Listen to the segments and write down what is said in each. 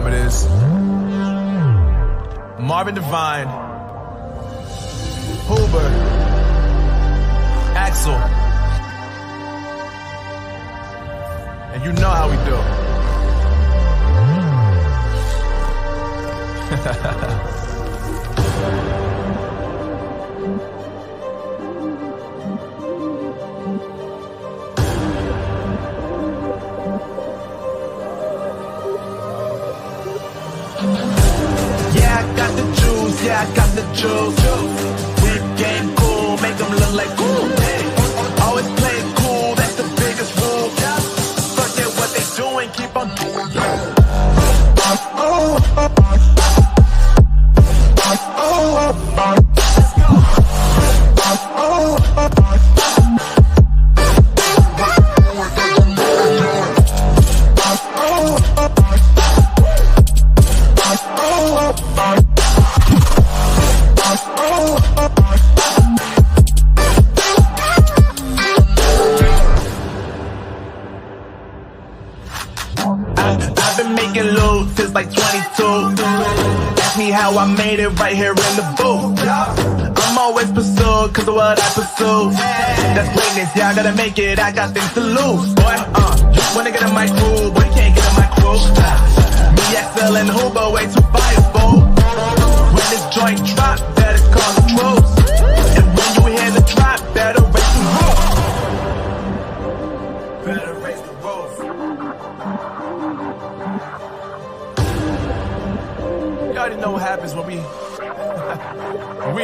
it is. Marvin Devine, Huber, Axel, and you know how we do. Yeah, I got the juice. Whip game cool, make them look like cool. Always play it cool, that's the biggest rule. Forget what they doing, keep on doing it. I've been making loot since like 22. Ask me how I made it right here in the booth. I'm always pursued cause of what I pursue. That's greatness, yeah, I gotta make it, I got things to lose. Boy, wanna get in my crew, but you can't get in my crew. Me, XL, and Huber way too fireable. When this joint drop, better call the troops. And when you hear the drop, better raise the roof. Better raise the roof. You already know what happens when we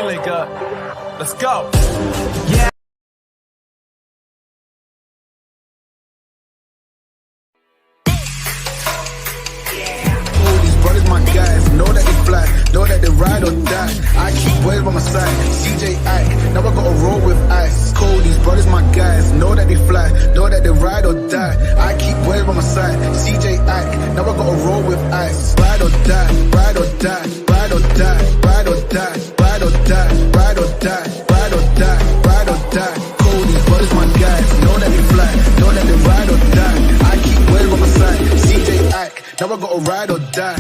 link up. Let's go. Yeah. Oh, these brothers my guys, know that they fly, know that they ride or die. I keep boys by my side, CJ Ike, now I gotta roll with ice. Cold, these brothers my guys, know that they fly, know that they ride or die. I keep boys by my side, CJ Ike, now I gotta roll with ice. Ride or die, ride or die, ride or die, ride or die, ride or die, ride or die, ride or die, ride or die. Cold, these brothers my guys, know that they fly, know that they ride or die. I keep boys by my side, CJ Ike, now I gotta ride or die.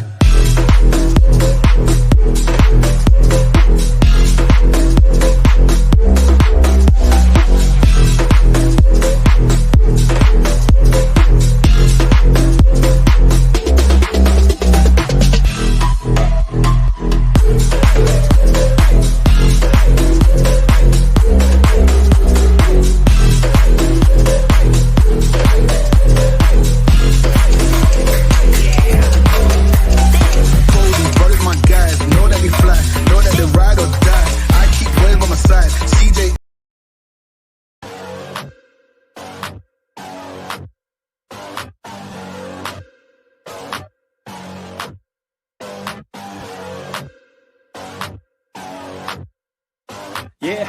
Yeah,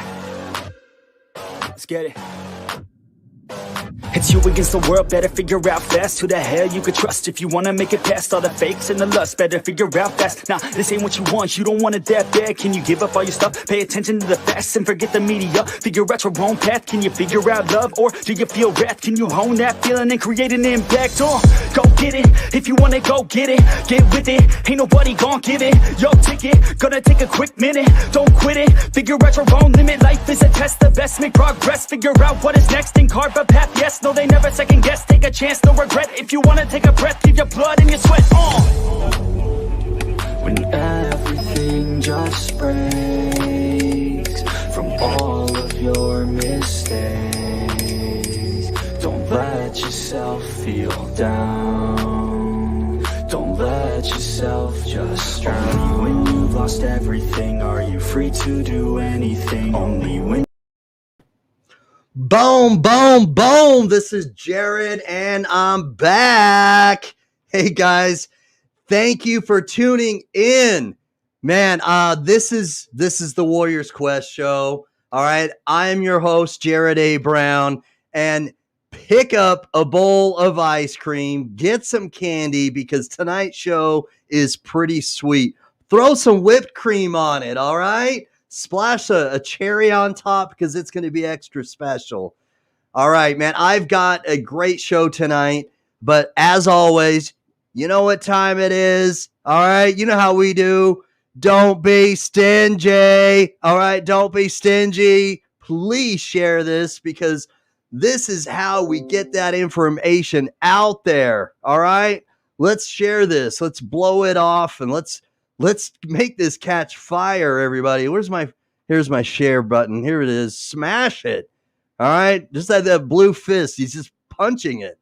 let's get it. It's you against the world, better figure out fast who the hell you could trust. If you wanna make it past all the fakes and the lust, better figure out fast. Nah, this ain't what you want, you don't want it that bad. Can you give up all your stuff? Pay attention to the facts and forget the media. Figure out your own path, can you figure out love? Or do you feel wrath? Can you hone that feeling and create an impact? Or go get it, if you wanna go get it. Get with it, ain't nobody gon' give it your ticket, gonna take a quick minute. Don't quit it, figure out your own limit. Life is a test, the best make progress. Figure out what is next and carve a path, yes. No, they never second guess, take a chance, no regret. If you wanna take a breath, give your blood and your sweat on. When everything just breaks from all of your mistakes, don't let yourself feel down. Don't let yourself just drown. Only when you've lost everything are you free to do anything. Only when Boom, boom, boom. This is Jared and I'm back. Hey guys, thank you for tuning in. Man, this is the Warriors Quest show. All right. I am your host, Jared A. Brown, and pick up a bowl of ice cream, get some candy because tonight's show is pretty sweet. Throw some whipped cream on it. All right. Splash a cherry on top because it's going to be extra special. All right, man. I've got a great show tonight, but as always, You know what time it is. All right. You know how we do. Don't be stingy. All right. Don't be stingy. Please share this because this is how we get that information out there. All right. Let's share this. Let's blow it off and let's make this catch fire, everybody. Here's my share button. Here it is. Smash it. All right. Just like that blue fist. He's just punching it.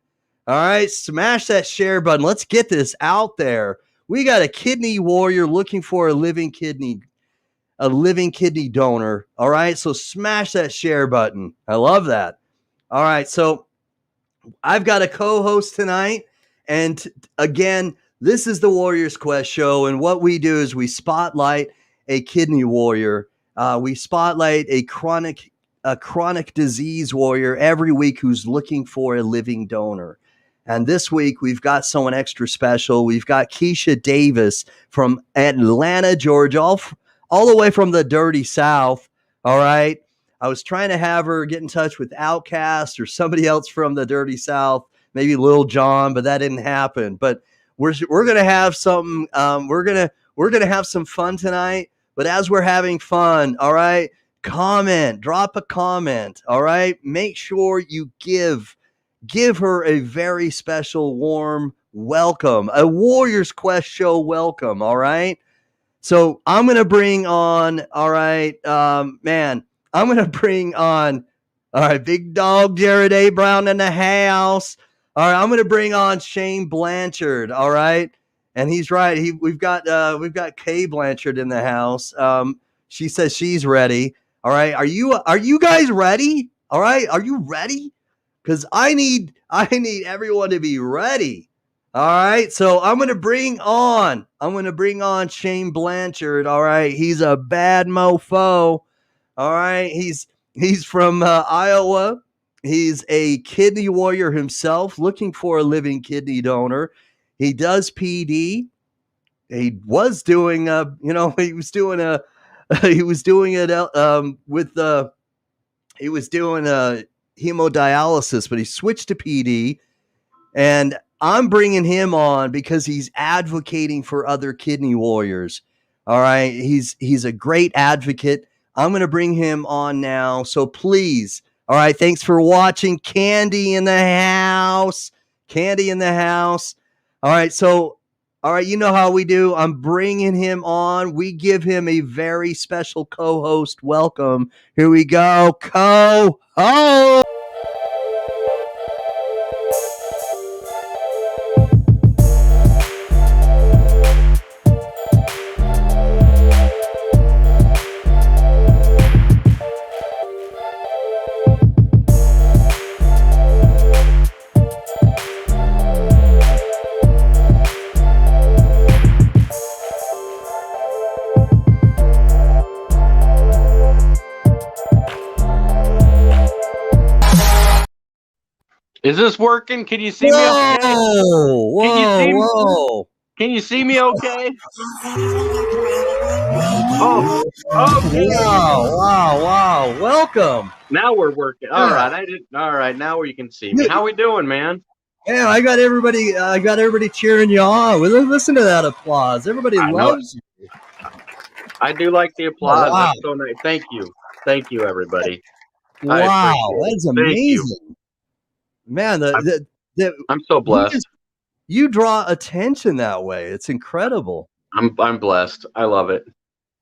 All right. Smash that share button. Let's get this out there. We got a kidney warrior looking for a living kidney donor. All right. So smash that share button. I love that. All right. So I've got a co-host tonight. And again, this is the Warriors Quest show. And what we do is we spotlight a kidney warrior. We spotlight a chronic disease warrior every week who's looking for a living donor. And this week, we've got someone extra special. We've got Keesha Davis from Atlanta, Georgia, all the way from the dirty South. All right. I was trying to have her get in touch with Outkast or somebody else from the dirty South, maybe Lil Jon, but that didn't happen. But we're going to have something. We're going to have some fun tonight. But as we're having fun, all right, drop a comment. All right. Make sure you give her a very special, warm welcome, a Warriors Quest show welcome. All right. So I'm going to bring on, all right, I'm going to bring on, all right, big dog Jared A. Brown in the house. All right. I'm going to bring on Shane Blanchard. All right. And he's right. We've got Kay Blanchard in the house. She says she's ready. All right. Are you guys ready? All right. Are you ready? Because I need everyone to be ready. All right. So I'm gonna bring on Shane Blanchard. All right. He's a bad mofo. All right. He's from Iowa. He's a kidney warrior himself, looking for a living kidney donor. He does PD. He was doing hemodialysis, but he switched to PD, and I'm bringing him on because he's advocating for other kidney warriors. All right. He's a great advocate. I'm going to bring him on now. So please. All right. Thanks for watching. Candy in the house. All right. So, all right. You know how we do. I'm bringing him on. We give him a very special co-host welcome. Here we go. Co-host. Is this working? Can you see me okay? Whoa. Can you see me okay? Oh, okay. Wow. Welcome. Now we're working. All right. All right. Now you can see me. How we doing, man? Yeah, I got everybody cheering you on. Listen to that applause. Everybody loves you. I do like the applause. Wow. That's so nice. Thank you, everybody. Wow, that's amazing. Man, I'm so blessed. You draw attention that way. It's incredible. I'm blessed. I love it.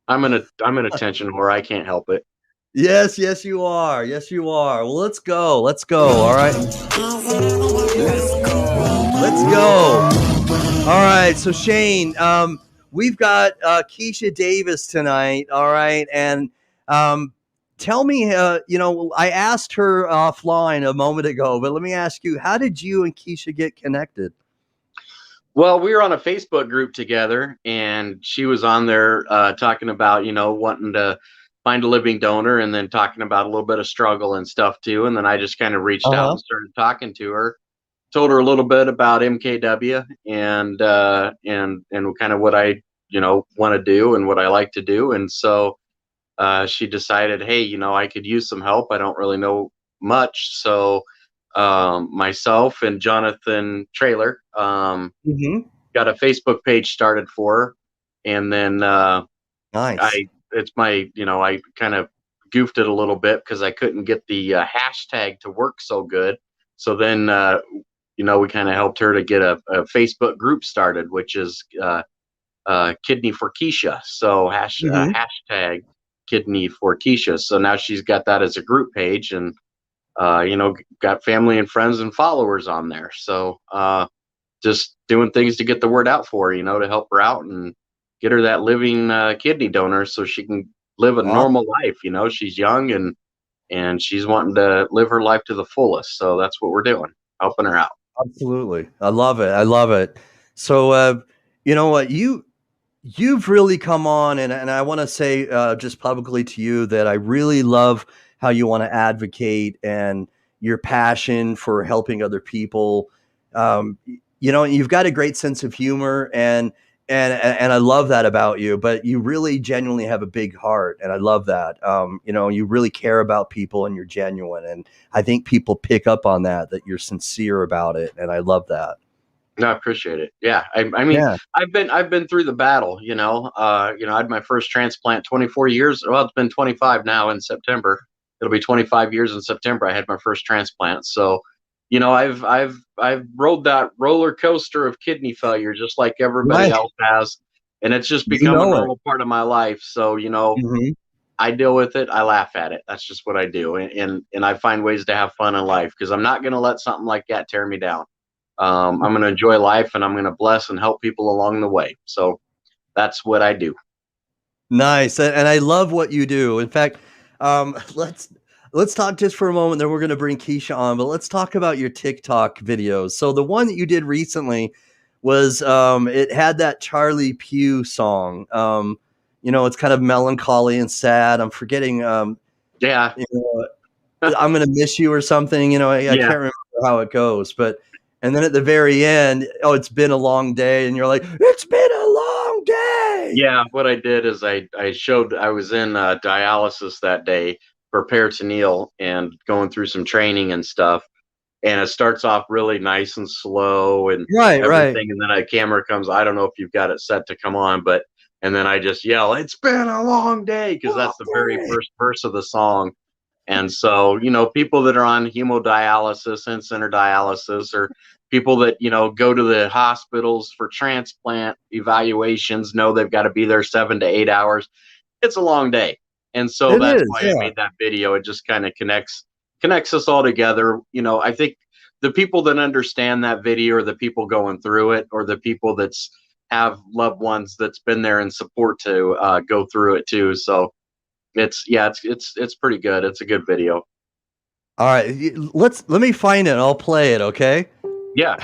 I'm an attention whore. I can't help it. Yes, you are. Well, let's go. All right. Let's go. All right. So Shane, we've got Keesha Davis tonight. All right, and tell me, I asked her offline a moment ago, but let me ask you, how did you and Keesha get connected? Well, we were on a Facebook group together, and she was on there talking about, wanting to find a living donor, and then talking about a little bit of struggle and stuff too. And then I just kind of reached out and started talking to her, told her a little bit about MKW and kind of what I, want to do and what I like to do. And so she decided, hey, I could use some help. I don't really know much. So myself and Jonathan Traylor got a Facebook page started for her, and then Nice. it's my, I kind of goofed it a little bit because I couldn't get the hashtag to work so good. So then, we kind of helped her to get a Facebook group started, which is Kidney for Keesha. So Mhm. hashtag Kidney for Keesha. So now she's got that as a group page, and got family and friends and followers on there. So just doing things to get the word out for her, to help her out and get her that living kidney donor so she can live a Awesome. normal life. She's young, and she's wanting to live her life to the fullest. So that's what we're doing, helping her out. Absolutely. I love it. I love it. So, you know what? You've really come on, and I want to say just publicly to you that I really love how you want to advocate and your passion for helping other people. You've got a great sense of humor, and I love that about you. But you really genuinely have a big heart, and I love that. You really care about people, and you're genuine, and I think people pick up on that you're sincere about it, and I love that. No, I appreciate it. Yeah, I mean, Yeah. I've been through the battle. I had my first transplant 24 years. Well, it's been 25 now in September. It'll be 25 years in September. I had my first transplant. So, I've rode that roller coaster of kidney failure just like everybody Right. else has, and it's just You become a know it. normal part of my life. So, Mhm. I deal with it. I laugh at it. That's just what I do, and I find ways to have fun in life because I'm not going to let something like that tear me down. I'm going to enjoy life, and I'm going to bless and help people along the way. So that's what I do. Nice, and I love what you do. In fact, um, let's talk just for a moment. Then we're going to bring Keesha on, but let's talk about your TikTok videos. So the one that you did recently was it had that Charlie Puth song. It's kind of melancholy and sad. I'm forgetting. Yeah, You know, I'm gonna miss you or something. I yeah, can't remember how it goes, but and then at the very end, oh, it's been a long day, and you're like, it's been a long day. yeah. What I did is I was in dialysis that day for peritoneal and going through some training and stuff. And it starts off really nice and slow and Right, right. everything, and then a camera comes. I don't know if you've got it set to come on, but and then I just yell, "It's been a long day," because Long that's the very day. first verse of the song. And so, people that are on hemodialysis and center dialysis, or people that, go to the hospitals for transplant evaluations, know they've got to be there 7 to 8 hours. It's a long day. And so It that's is, why I yeah. made that video. It just kind of connects us all together. I think the people that understand that video are the people going through it, or the people that's have loved ones that's been there and support to go through it too. So it's pretty good. It's a good video. All right, let me find it. I'll play it. Okay. Yeah,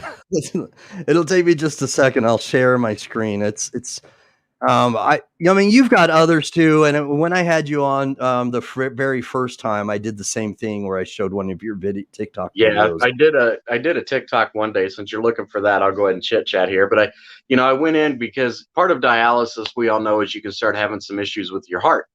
It'll take me just a second. I'll share my screen. I mean, you've got others too. And when I had you on the very first time, I did the same thing where I showed one of your TikTok yeah. videos. I did a TikTok one day. Since you're looking for that, I'll go ahead and chit chat here. But I went in because part of dialysis, we all know, is you can start having some issues with your heart,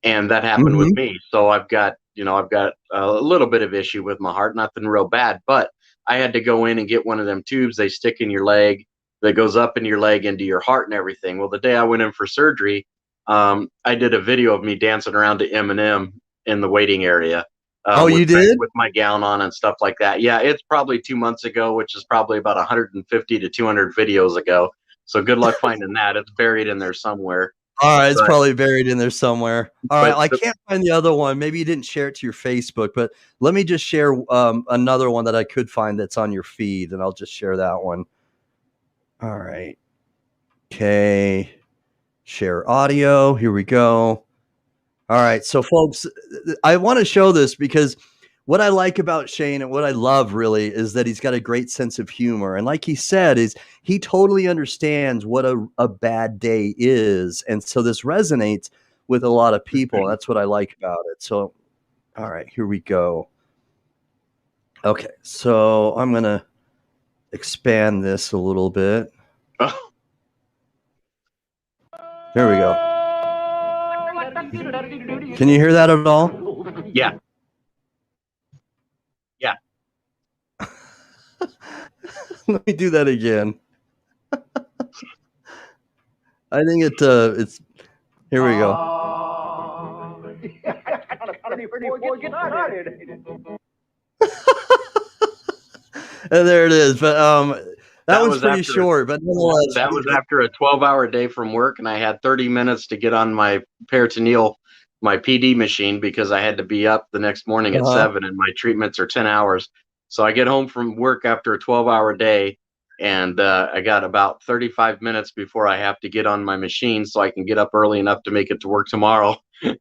and that happened with Hmm. me. So I've got a little bit of issue with my heart, nothing real bad, but I had to go in and get one of them tubes they stick in your leg that goes up in your leg into your heart and everything. Well, the day I went in for surgery, I did a video of me dancing around to Eminem in the waiting area Oh, with you did? with my gown on and stuff like that. Yeah, it's probably 2 months ago, which is probably about 150 to 200 videos ago. So good luck finding that. It's buried in there somewhere. All right, it's But probably buried in there somewhere. All right, but I the, can't find the other one. Maybe you didn't share it to your Facebook, but let me just share another one that I could find that's on your feed, and I'll just share that one. All right. Okay. Share audio. Here we go. All right. So, folks, I want to show this because what I like about Shane and what I love really is that he's got a great sense of humor. And like he said, is he totally understands what a bad day is. And so this resonates with a lot of people. And that's what I like about it. So, all right, here we go. Okay. So I'm going to expand this a little bit. There we go. Can you hear that at all? yeah, yeah. Let me do that again. I think it's here we go. And there it is. But that one's pretty short, but nonetheless. That was after a 12-hour day from work, and I had 30 minutes to get on my peritoneal, my PD machine, because I had to be up the next morning at 7, and my treatments are 10 hours. So I get home from work after a 12-hour day, and I got about 35 minutes before I have to get on my machine so I can get up early enough to make it to work tomorrow.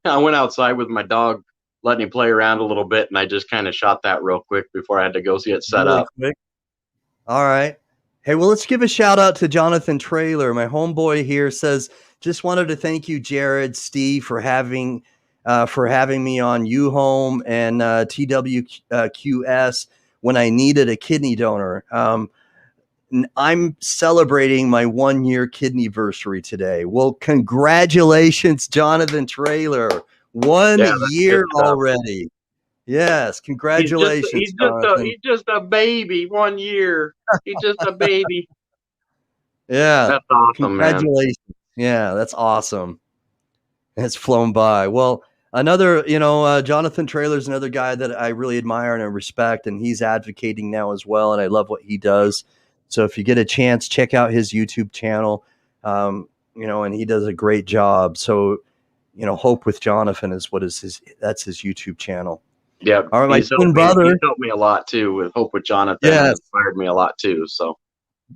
I went outside with my dog, letting him play around a little bit, and I just kind of shot that real quick before I had to go see it set up. Quick. All right. Hey, well, let's give a shout out to Jonathan Traylor. My homeboy here says, just wanted to thank you, Jared, Steve, for having me on UHome and TWQS when I needed a kidney donor. I'm celebrating my 1-year kidney anniversary today. Well, congratulations, Jonathan Traylor. 1 year already. Yes, congratulations. He's just a baby. 1 year. He's just a baby. Yeah. That's awesome, congratulations. Man. Yeah, that's awesome. It's flown by. Well, another, Jonathan Traylor's another guy that I really admire and I respect, and he's advocating now as well, and I love what he does. So if you get a chance, check out his YouTube channel, and he does a great job. So, Hope with Jonathan is that's his YouTube channel. Yeah. All right, my twin brother. He helped me a lot too with Hope with Jonathan. Yes. Inspired me a lot too. So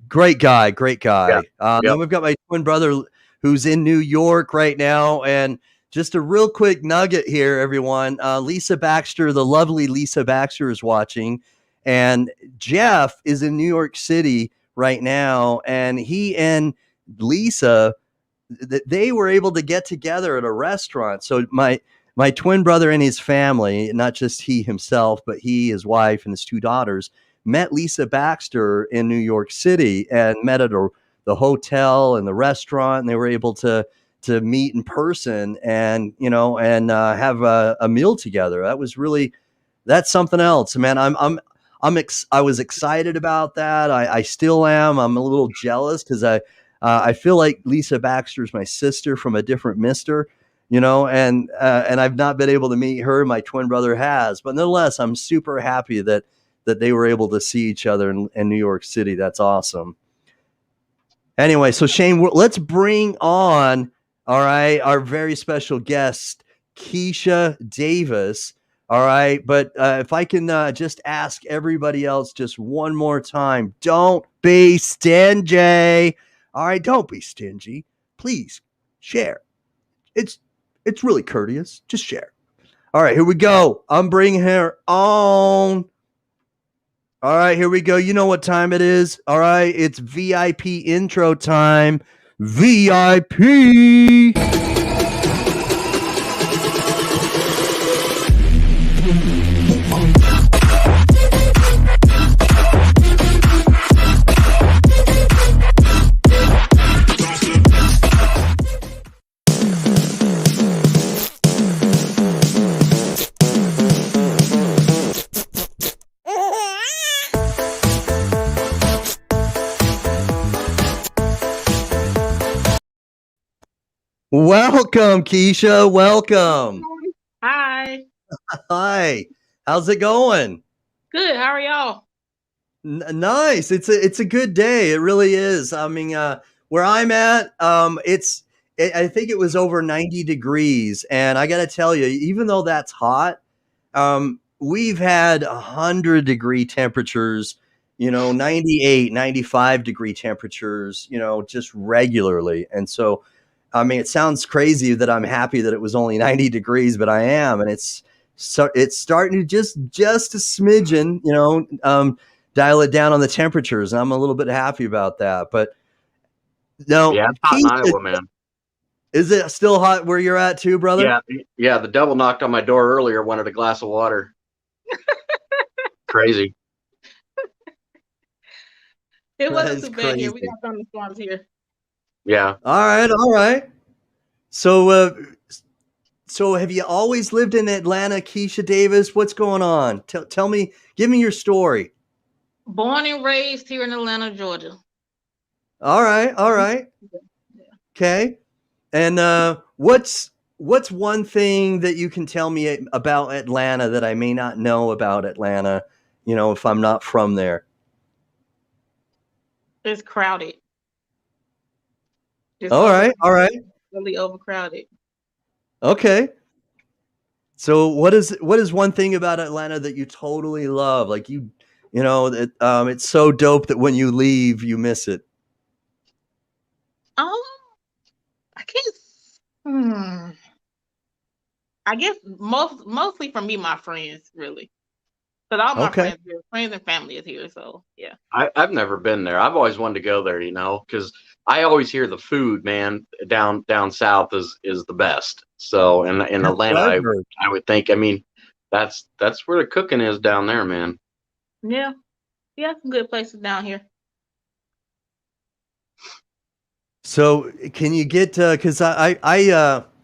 great guy. Yeah. Then we've got my twin brother who's in New York right now. And just a real quick nugget here, everyone. Lisa Baxter, the lovely Lisa Baxter, is watching. And Jeff is in New York City right now. And he and Lisa, they were able to get together at a restaurant. So my twin brother and his family, not just he himself, but he, his wife, and his 2 daughters, met Lisa Baxter in New York City and met at the hotel and the restaurant. And they were able to meet in person and, have a meal together. That's something else, man. I was excited about that. I still am. I'm a little jealous because I feel like Lisa Baxter is my sister from a different mister. And I've not been able to meet her. My twin brother has, but nonetheless, I'm super happy that they were able to see each other in New York City. That's awesome. Anyway, so Shane, let's bring on, all right, our very special guest, Keesha Davis. All right. But if I can just ask everybody else just one more time, don't be stingy. All right. Don't be stingy. Please share. It's really courteous. Just share. All right, here we go. I'm bringing her on. All right, here we go. You know what time it is. All right, it's VIP intro time. VIP. Welcome, Keesha. Welcome. Hi. Hi. How's it going? Good. How are y'all? Nice. It's a good day. It really is. I mean, where I'm at, I think it was over 90 degrees, and I got to tell you, even though that's hot, we've had 100-degree temperatures, 98, 95-degree temperatures, just regularly, and so. I mean, it sounds crazy that I'm happy that it was only 90 degrees, but I am. And it's starting to just a smidgen, dial it down on the temperatures. And I'm a little bit happy about that. But no. Yeah, it's hot in Iowa, man. Is it still hot where you're at too, brother? Yeah. The devil knocked on my door earlier, wanted a glass of water. Crazy. It wasn't too bad here. We got thunderstorms here. Yeah. All right. So have you always lived in Atlanta, Keesha Davis? What's going on? Tell me, give me your story. Born and raised here in Atlanta, Georgia. All right. All right. Okay. And what's one thing that you can tell me about Atlanta that I may not know about Atlanta? You know, if I'm not from there. It's crowded. It's All right. All right. really overcrowded. Okay. So what is one thing about Atlanta that you totally love? Like you know that it's so dope that when you leave you miss it. Um, I guess. I guess mostly for me, my friends, really. Because all my Okay. friends and family is here. So yeah. I've never been there. I've always wanted to go there, because I always hear the food, man, down south is the best. So in That's what Atlanta, I've heard. I would think. I mean, that's where the cooking is down there, man. Yeah. Yeah, some good places down here. So can you get because I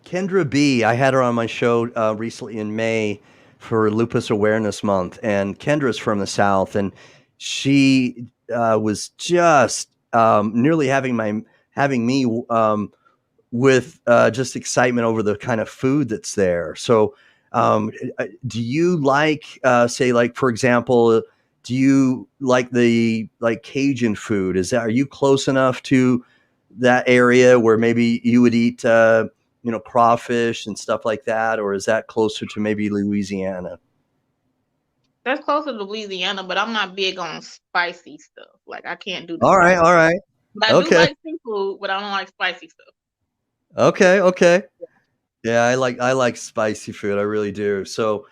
Kendra B, I had her on my show recently in May for Lupus Awareness Month, and Kendra's from the South, and she was just nearly having me with just excitement over the kind of food that's there. So do you like say, like, for example, do you like the Cajun food? Are you close enough to that area where maybe you would eat crawfish and stuff like that, or is that closer to maybe Louisiana? That's closer to Louisiana, but I'm not big on spicy stuff. Like I can't do the All right, spicy. all right. But I do Okay. like seafood, but I don't like spicy stuff. Okay, okay. Yeah, I like spicy food. I really do. So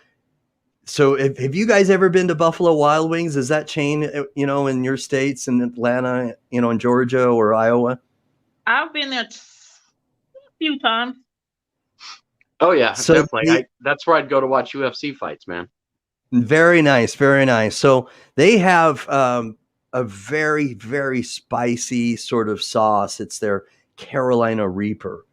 have you guys ever been to Buffalo Wild Wings? Is that chain, in your states, in Atlanta, in Georgia or Iowa? I've been there a few times. Oh yeah, So definitely. That's where I'd go to watch UFC fights, man. very nice, very nice. So they have a very, very spicy sort of sauce. It's their Carolina Reaper.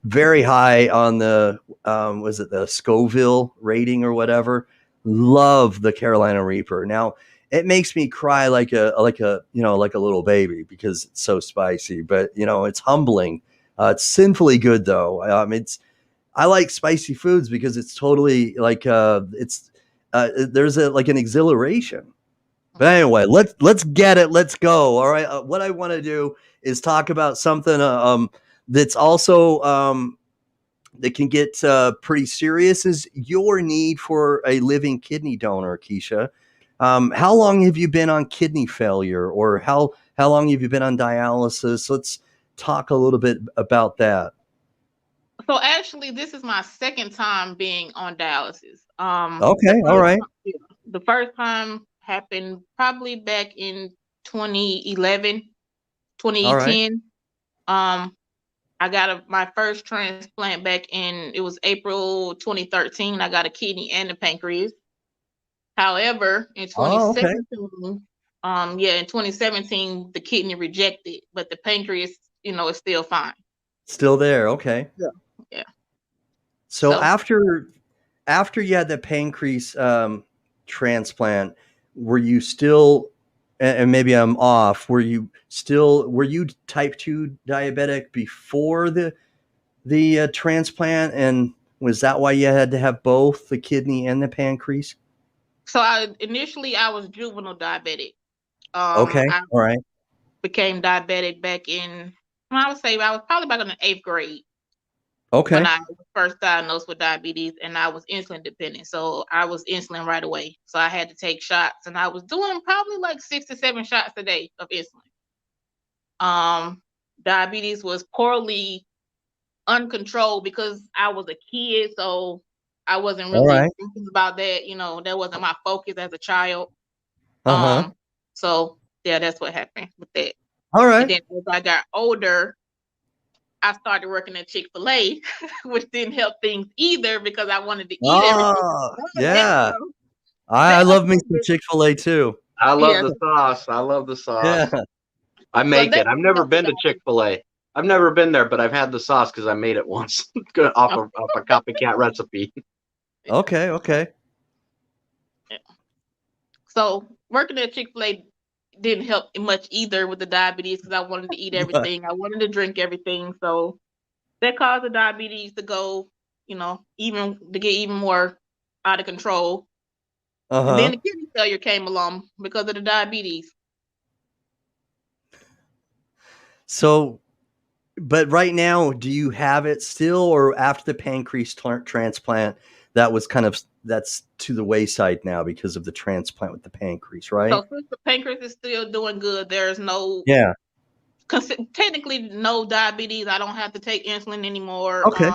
Very high on the was it the Scoville rating or whatever. Love the Carolina Reaper. Now it makes me cry like a like a little baby because it's so spicy. But it's humbling. It's sinfully good though. I like spicy foods because it's totally like there's an exhilaration. But anyway, let's get it. Let's go. All right. What I want to do is talk about something that's also that can get pretty serious, is your need for a living kidney donor, Keesha. How long have you been on kidney failure, or how long have you been on dialysis? Let's talk a little bit about that. So actually, this is my second time being on dialysis. Okay, all right. The first time happened probably back in 2011, 2010. Right. I got my first transplant back it was April 2013. I got a kidney and a pancreas. However, in 2017, in 2017, the kidney rejected, but the pancreas, is still fine. Still there. Okay. Yeah. So after you had the pancreas transplant, were you still, and maybe I'm off, were you type 2 diabetic before the transplant, and was that why you had to have both the kidney and the pancreas? So initially I was juvenile diabetic. Okay, all right. Became diabetic back in, I would say I was probably back in the 8th grade. Okay. When I was first diagnosed with diabetes, and I was insulin dependent. So I was insulin right away. So I had to take shots, and I was doing probably like 6 to 7 shots a day of insulin. Diabetes was poorly uncontrolled because I was a kid, so I wasn't really thinking about that. That wasn't my focus as a child. So yeah, that's what happened with that. All right. And then as I got older, I started working at Chick-fil-A, which didn't help things either because I wanted to eat everything. Yeah. I love me some Chick-fil-A too. I love the sauce. I love the sauce. Yeah. I make it. I've never been to Chick-fil-A. I've never been there, but I've had the sauce because I made it once off a copycat recipe. Okay. Yeah. So working at Chick-fil-A, didn't help much either with the diabetes because I wanted to eat everything. I wanted to drink everything. So that caused the diabetes to go, even to get even more out of control. And then the kidney failure came along because of the diabetes. So, but right now, do you have it still, or after the pancreas transplant, that's to the wayside now because of the transplant with the pancreas, right? So since the pancreas is still doing good, there's no technically no diabetes. I don't have to take insulin anymore. Okay.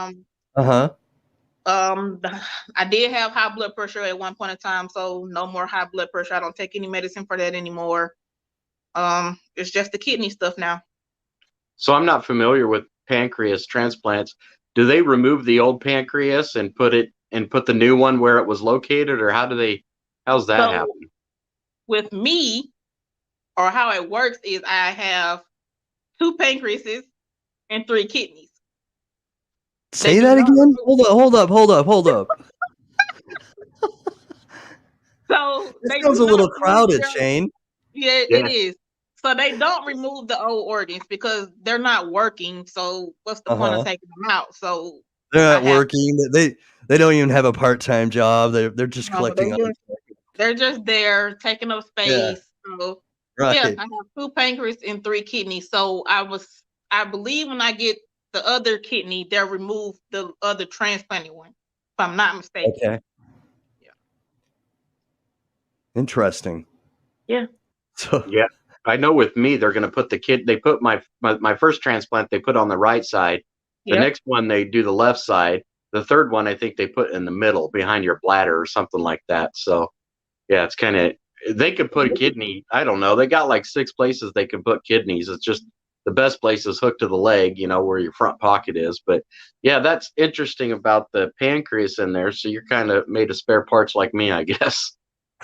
I did have high blood pressure at one point in time, so no more high blood pressure. I don't take any medicine for that anymore. It's just the kidney stuff now. So I'm not familiar with pancreas transplants. Do they remove the old pancreas and put the new one where it was located, or how's that happen? With me, or how it works is I have 2 pancreases and 3 kidneys. Say that again? Hold up. So this sounds a little crowded, Shane. Yeah, it is. So they don't remove the old organs because they're not working. So what's the point of taking them out? So they're not working. They don't even have a part-time job. They're just collecting. They're just there taking up space. Yeah. So I have 2 pancreas and 3 kidneys. So I believe when I get the other kidney, they'll remove the other transplanted one, if I'm not mistaken. Okay. Yeah. Interesting. Yeah. So I know with me, they're going to put they put my first transplant, they put on the right side. The next one, they do the left side. The third one, I think they put in the middle behind your bladder or something like that. So yeah, it's kind of, they could put a kidney. I don't know. They got like 6 places they can put kidneys. It's just the best place is hooked to the leg, where your front pocket is. But yeah, that's interesting about the pancreas in there. So you're kind of made of spare parts like me, I guess.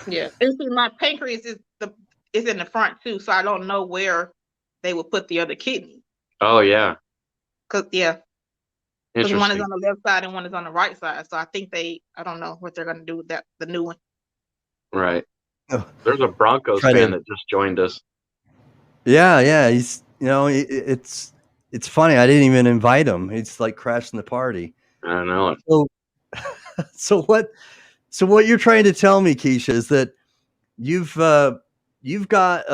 Yeah. And see, my pancreas is in the front too. So I don't know where they would put the other kidney. Oh yeah. Because one is on the left side and one is on the right side. So I think I don't know what they're going to do with the new one. Right. There's a Broncos fan that just joined us. Yeah. He's, it's funny. I didn't even invite him. He's like crashing the party. I know it. So what you're trying to tell me, Keesha, is that you've got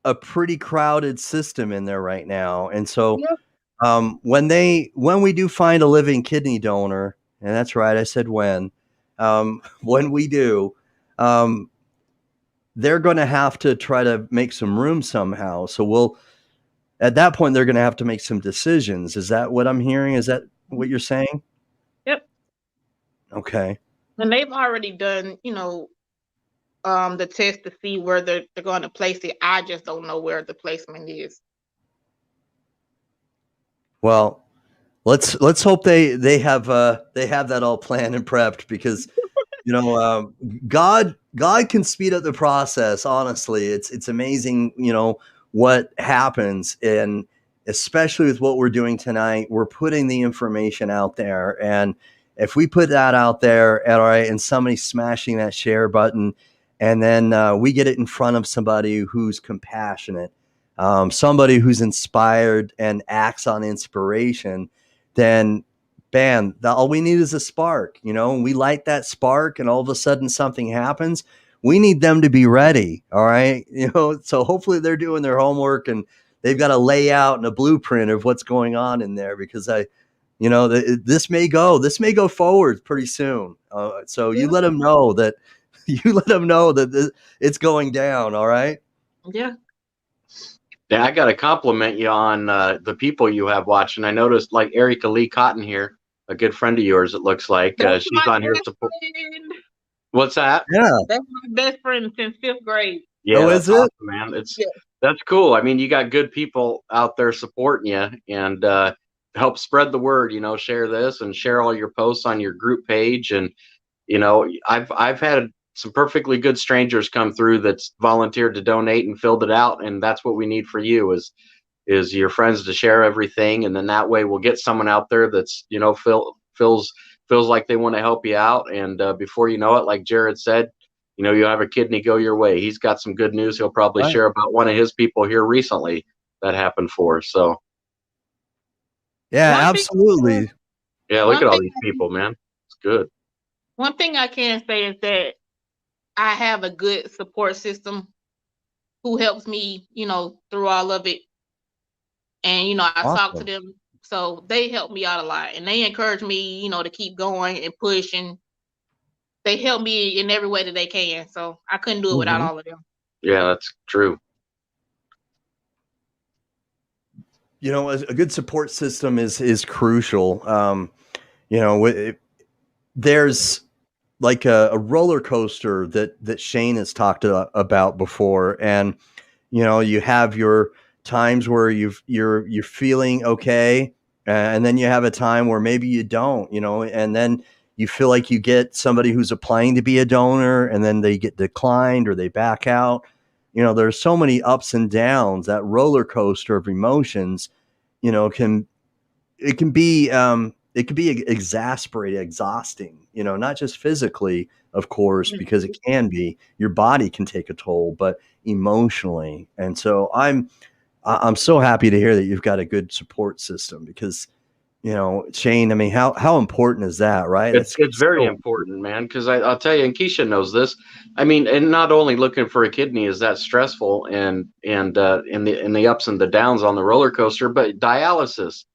a pretty crowded system in there right now. And so when we do find a living kidney donor, and that's right, I said when we do, they're going to have to try to make some room somehow. So at that point, they're going to have to make some decisions. Is that what I'm hearing? Is that what you're saying? Yep. Okay. And they've already done, the test to see where they're going to place it. I just don't know where the placement is. Well, let's hope they have that all planned and prepped, because God can speed up the process. Honestly, it's amazing, what happens, and especially with what we're doing tonight, we're putting the information out there, and if we put that out there, all right, and somebody's smashing that share button, and then we get it in front of somebody who's compassionate, somebody who's inspired and acts on inspiration, then bam, all we need is a spark, and we light that spark, and all of a sudden something happens. We need them to be ready. All right. So hopefully they're doing their homework and they've got a layout and a blueprint of what's going on in there, because this may go forward pretty soon. So you let them know that it's going down. All right. Yeah. Yeah, I got to compliment you on the people you have watching. I noticed like Erica Lee Cotton here, a good friend of yours. It looks like she's on here. What's that? Yeah, that's my best friend since 5th grade. Yeah, is it? Awesome, man. That's cool. I mean, you got good people out there supporting you, and help spread the word. Share this and share all your posts on your group page. And I've had some perfectly good strangers come through that's volunteered to donate and filled it out, and that's what we need for you is your friends to share everything, and then that way we'll get someone out there that's feels like they want to help you out, and before you know it, like Jared said, you have a kidney go your way. He's got some good news he'll probably share about one of his people here recently that happened for. So yeah, absolutely. Yeah, look at all these people, man. It's good. One thing I can say is that I have a good support system who helps me, through all of it. And, I talk to them. So they help me out a lot, and they encourage me, to keep going and push, and they help me in every way that they can. So I couldn't do it without all of them. Yeah, that's true. A good support system is crucial. There's like a roller coaster that Shane has talked about before, and you have your times where you're feeling okay, and then you have a time where maybe you don't, and then you feel like you get somebody who's applying to be a donor, and then they get declined or they back out. There's so many ups and downs. That roller coaster of emotions, can be exasperating, exhausting, not just physically, of course, because it can be, your body can take a toll, but emotionally. And so I'm so happy to hear that you've got a good support system, because, Shane, I mean, how important is that, right? It's very important, man, because I'll tell you, and Keesha knows this. I mean, and not only looking for a kidney is that stressful and in the ups and the downs on the roller coaster, but dialysis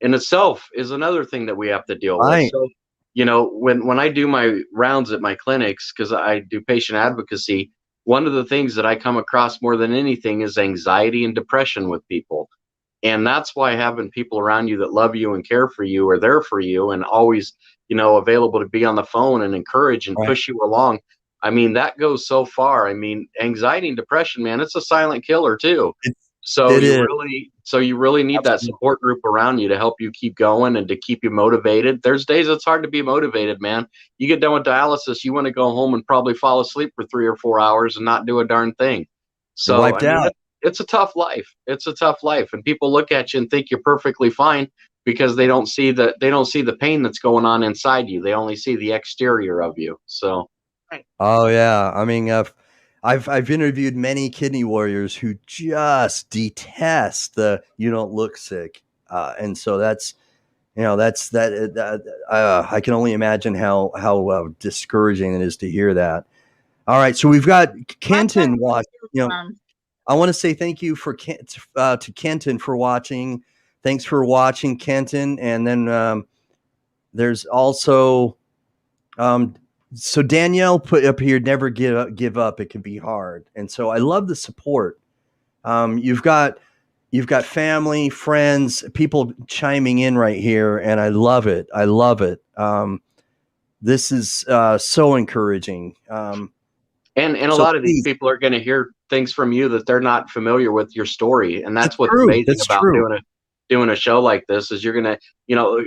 in itself is another thing that we have to deal with. So, when I do my rounds at my clinics, because I do patient advocacy, one of the things that I come across more than anything is anxiety and depression with people. And that's why having people around you that love you and care for you are there for you and always, available to be on the phone and encourage and push you along. I mean, that goes so far. I mean, anxiety and depression, man, it's a silent killer too. So you really need that support group around you to help you keep going and to keep you motivated. There's days it's hard to be motivated, man. You get done with dialysis, you want to go home and probably fall asleep for 3 or 4 hours and not do a darn thing. So wiped out. It's a tough life. It's a tough life, and people look at you and think you're perfectly fine because they don't see the pain that's going on inside you. They only see the exterior of you. So, oh yeah, I mean, I've interviewed many kidney warriors who just detest the "you don't look sick," and so that's I can only imagine how discouraging it is to hear that. All right, so we've got Kenton watching. I want to say thank you to Kenton for watching. Thanks for watching, Kenton. And then there's also so Danielle put up here, never give up. It can be hard. And so I love the support. You've got family, friends, people chiming in right here, and I love it. I love it. This is so encouraging. And a lot of these people are going to hear things from you that they're not familiar with your story. And that's what's amazing about doing a show like this is you're going to,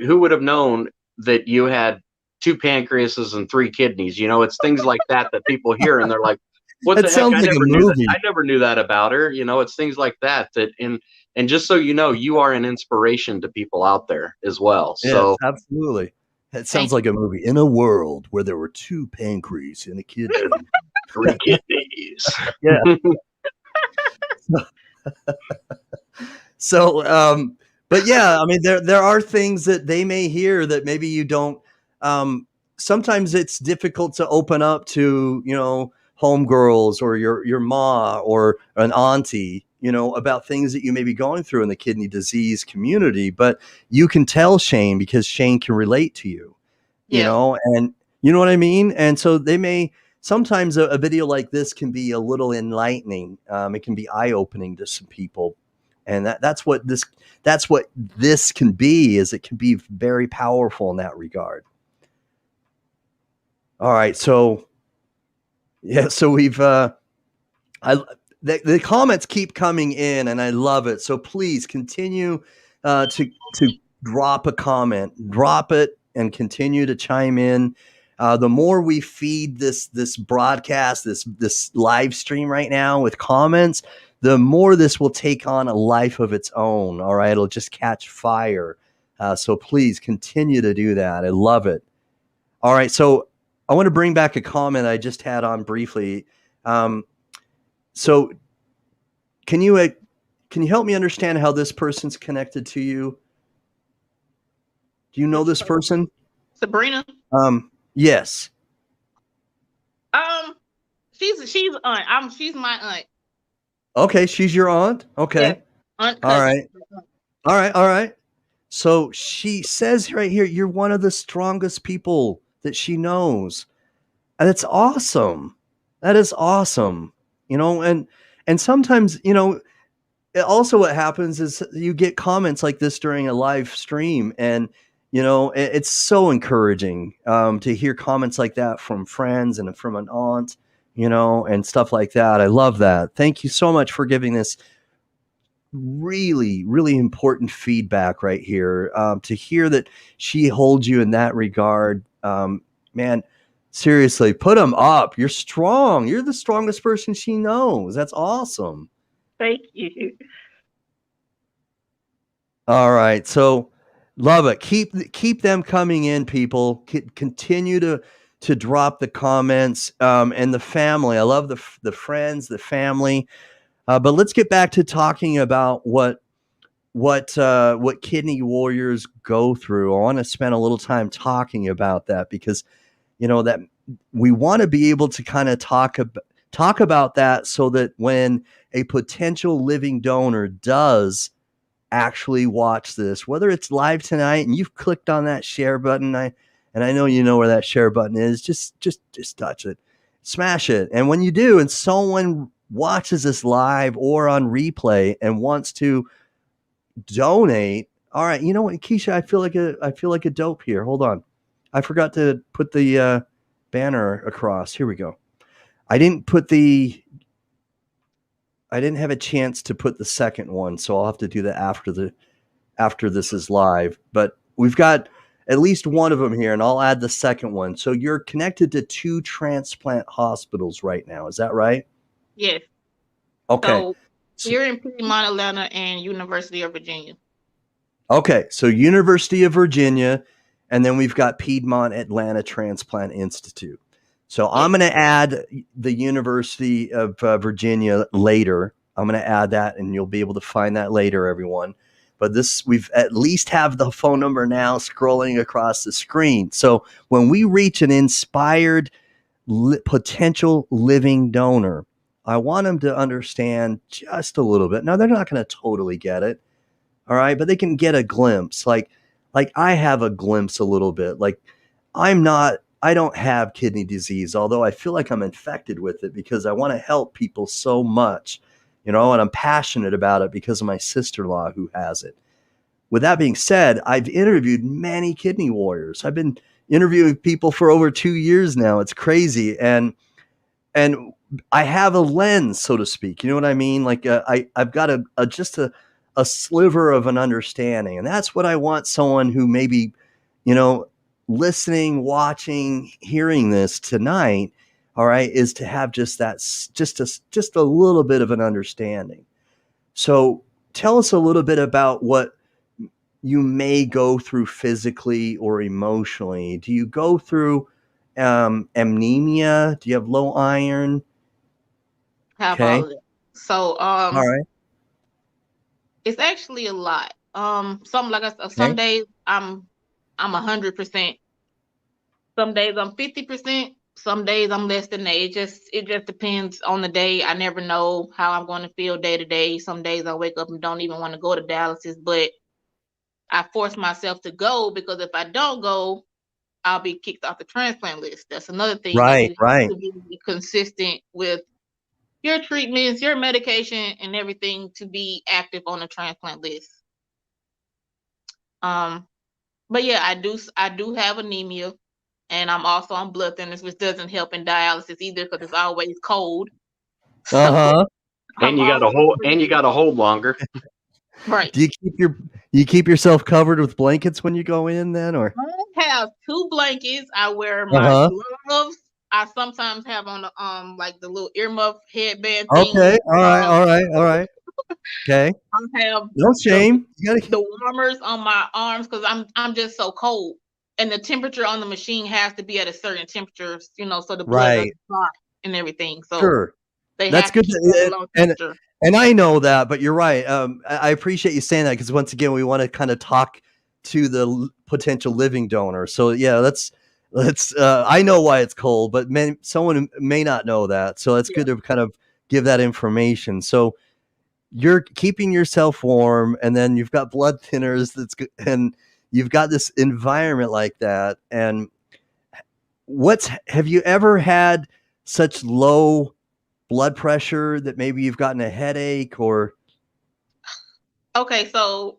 who would have known that you had 2 pancreases and 3 kidneys? It's things like that people hear and they're like, what the heck? I never knew that about her. It's things like that and just so you are an inspiration to people out there as well. Yes, so absolutely. It sounds like a movie. In a world where there were 2 pancreas and a kidney. 3 kidneys. Yeah. But yeah, I mean, there are things that they may hear that maybe you don't. Sometimes it's difficult to open up to, homegirls or your ma or an auntie, about things that you may be going through in the kidney disease community. But you can tell Shane because Shane can relate to you, and you know what I mean? And so they may. Sometimes a video like this can be a little enlightening. It can be eye-opening to some people, and that's what this can be. Is it can be very powerful in that regard. All right, so we've the comments keep coming in, and I love it. So please continue to drop a comment, drop it, and continue to chime in. The more we feed this broadcast, this live stream right now with comments, the more this will take on a life of its own. All right, it'll just catch fire. So please continue to do that. I love it. All right, so I want to bring back a comment I just had on briefly. So can you help me understand how this person's connected to you? Do you know this person? Sabrina? Yes. She's aunt. She's my aunt. Okay, she's your aunt. Okay. Yeah. Aunt cousin. All right. So she says right here, you're one of the strongest people that she knows. And that's awesome. That is awesome. And sometimes, also what happens is you get comments like this during a live stream, and it's so encouraging to hear comments like that from friends and from an aunt, and stuff like that. I love that. Thank you so much for giving this really, really important feedback right here. To hear that she holds you in that regard, man, seriously, put them up. You're strong. You're the strongest person she knows. That's awesome. Thank you. All right. So love it. Keep them coming in, people. Continue to drop the comments, and the family. I love the friends, the family. But let's get back to talking about what kidney warriors go through. I want to spend a little time talking about that, because that we want to be able to kind of talk about that, so that when a potential living donor does actually watch this, whether it's live tonight and you've clicked on that share button, and I know you know where that share button is, just touch it, smash it. And when you do, and someone watches this live or on replay and wants to donate, all right, you know what, Keesha, I feel like a dope here. Hold on. I forgot to put the banner across. Here we go. I didn't have a chance to put the second one, so I'll have to do that after this is live. But we've got at least one of them here, and I'll add the second one. So you're connected to 2 transplant hospitals right now. Is that right? Yes. Okay. So you're in Piedmont, Atlanta, and University of Virginia. Okay. So University of Virginia, and then we've got Piedmont Atlanta Transplant Institute. So I'm going to add the University of Virginia later. I'm going to add that, and you'll be able to find that later, everyone. But we've at least have the phone number now scrolling across the screen. So when we reach an inspired potential living donor, I want them to understand just a little bit. Now, they're not going to totally get it, all right? But they can get a glimpse. Like I have a glimpse a little bit. Like I don't have kidney disease, although I feel like I'm infected with it because I want to help people so much, and I'm passionate about it because of my sister-in-law who has it. With that being said, I've interviewed many kidney warriors. I've been interviewing people for over 2 years now. It's crazy. And I have a lens, so to speak. You know what I mean? Like I've got just a sliver of an understanding. And that's what I want someone who maybe, listening, watching, hearing this tonight, all right, is to have just a little bit of an understanding. So tell us a little bit about what you may go through physically or emotionally. Do you go through anemia? Do you have low iron? Have all of it. So all right. It's actually a lot. Some days I'm 100%. Some days I'm 50%. Some days I'm less than that. It just depends on the day. I never know how I'm going to feel day to day. Some days I wake up and don't even want to go to dialysis, but I force myself to go, because if I don't go, I'll be kicked off the transplant list. That's another thing. Right. To be consistent with your treatments, your medication, and everything to be active on the transplant list. But yeah, I do have anemia, and I'm also on blood thinners, which doesn't help in dialysis either, because it's always cold. And you got to hold longer. Right. Do you keep yourself covered with blankets when you go in then, or? I have 2 blankets. I wear my gloves. I sometimes have on the like the little earmuff headband thing. Okay. All right. Okay. I have no shame. the warmers on my arms, because I'm just so cold. And the temperature on the machine has to be at a certain temperature, you know, so the blood Right. doesn't clot and everything. So Sure. they That's have to good. keep that low temperature. And I know that, but you're right. I appreciate you saying that, because once again, we want to kind of talk to the potential living donor. So yeah, let's. I know why it's cold, but someone may not know that. So it's good to kind of give that information. So you're keeping yourself warm, and then you've got blood thinners. That's good, and you've got this environment like that. And have you ever had such low blood pressure that maybe you've gotten a headache or? Okay, so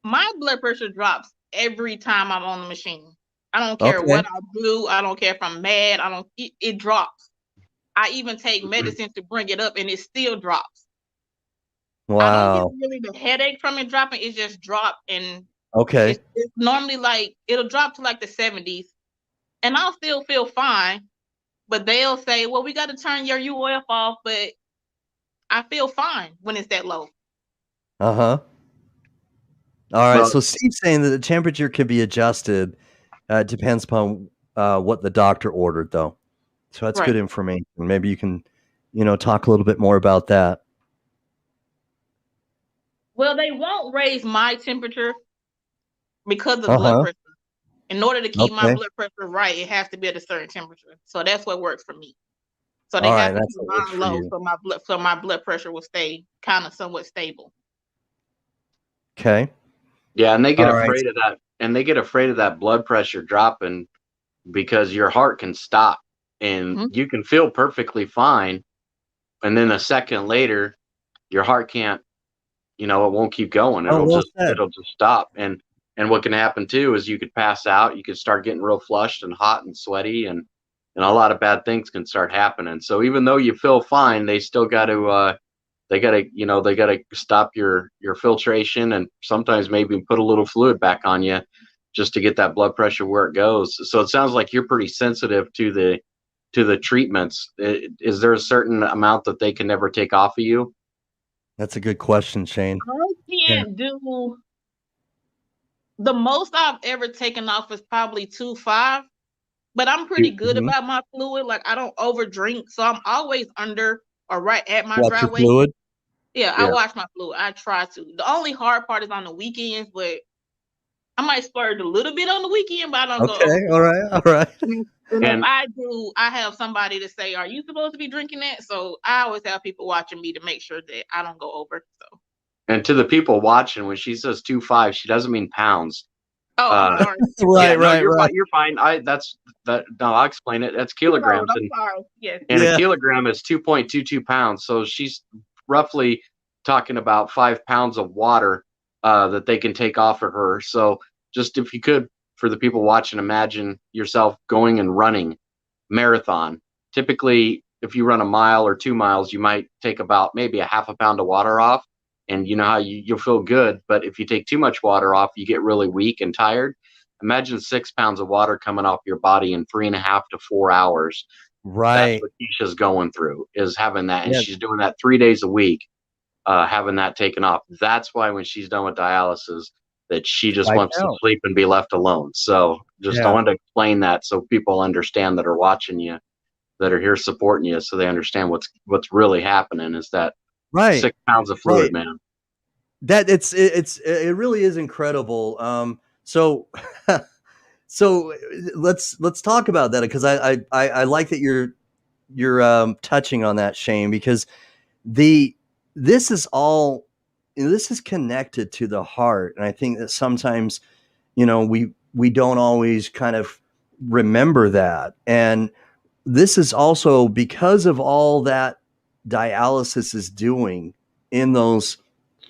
my blood pressure drops every time I'm on the machine. I don't care what I do. I don't care if I'm mad. It drops. I even take medicine to bring it up and it still drops. Wow. I don't get really the headache from it dropping. It just dropped, and it's normally like it'll drop to like the 70s, and I'll still feel fine. But they'll say, well, we got to turn your UF off, but I feel fine when it's that low. Uh-huh. All right. So Steve's saying that the temperature can be adjusted. It depends upon what the doctor ordered, though. So that's good information. Maybe you can, talk a little bit more about that. Well, they won't raise my temperature because of blood pressure. In order to keep my blood pressure right, it has to be at a certain temperature. So that's what works for me. So they have to keep mine low, so my blood pressure will stay kind of somewhat stable. Okay. Yeah, and they get afraid of that, and they get afraid of that blood pressure dropping because your heart can stop, and you can feel perfectly fine, and then a second later, your heart can't. It won't keep going. It'll just stop. And what can happen too is you could pass out. You could start getting real flushed and hot and sweaty, and a lot of bad things can start happening. So even though you feel fine, they still got to they got to stop your filtration, and sometimes maybe put a little fluid back on you just to get that blood pressure where it goes. So it sounds like you're pretty sensitive to the treatments. Is there a certain amount that they can never take off of you? That's a good question, Shane. I can't do. The most I've ever taken off is probably 2.5, but I'm pretty good about my fluid. Like, I don't overdrink, so I'm always under or right at my dry weight. Fluid? Yeah, I watch my fluid. I try to. The only hard part is on the weekends, but I might splurge a little bit on the weekend, but I don't go. Okay, all right. And if I do, I have somebody to say, "Are you supposed to be drinking that?" So I always have people watching me to make sure that I don't go over. So. And to the people watching, when she says 2.5, she doesn't mean pounds. Oh, I'm sorry. Right. You're fine. No, I'll explain it. That's kilograms. I'm sorry. Yes. And a kilogram is 2.22 pounds. So she's roughly talking about 5 pounds of water that they can take off of her. So just if you could, for the people watching, imagine yourself going and running marathon. Typically, if you run a mile or 2 miles, you might take about maybe a half a pound of water off. And you know how you'll feel good, but if you take too much water off, you get really weak and tired. Imagine 6 pounds of water coming off your body in 3.5 to 4 hours. Right. That's what Keesha's going through, is having that. And she's doing that 3 days a week, having that taken off. That's why when she's done with dialysis, that she just wants to sleep and be left alone. So I wanted to explain that so people understand that are watching you, that are here supporting you, so they understand what's really happening is that 6 pounds of fluid, man. That it really is incredible. So let's talk about that, because I like that you're touching on that, Shane, because this is connected to the heart, and I think that sometimes we don't always kind of remember that, and this is also because of all that dialysis is doing in those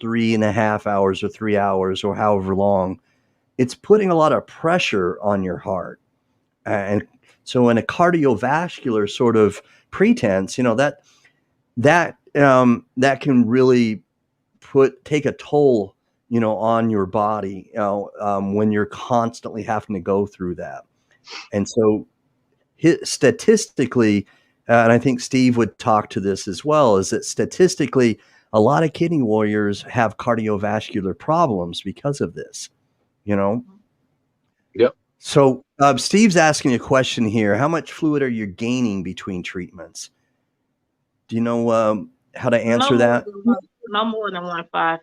3.5 hours or 3 hours or however long. It's putting a lot of pressure on your heart, and so in a cardiovascular sort of pretense, that can really take a toll on your body when you're constantly having to go through that. And so statistically, and I think Steve would talk to this as well, is that statistically, a lot of kidney warriors have cardiovascular problems because of this, Yep. So Steve's asking a question here. How much fluid are you gaining between treatments? Do you know how to answer that? No more than 1.5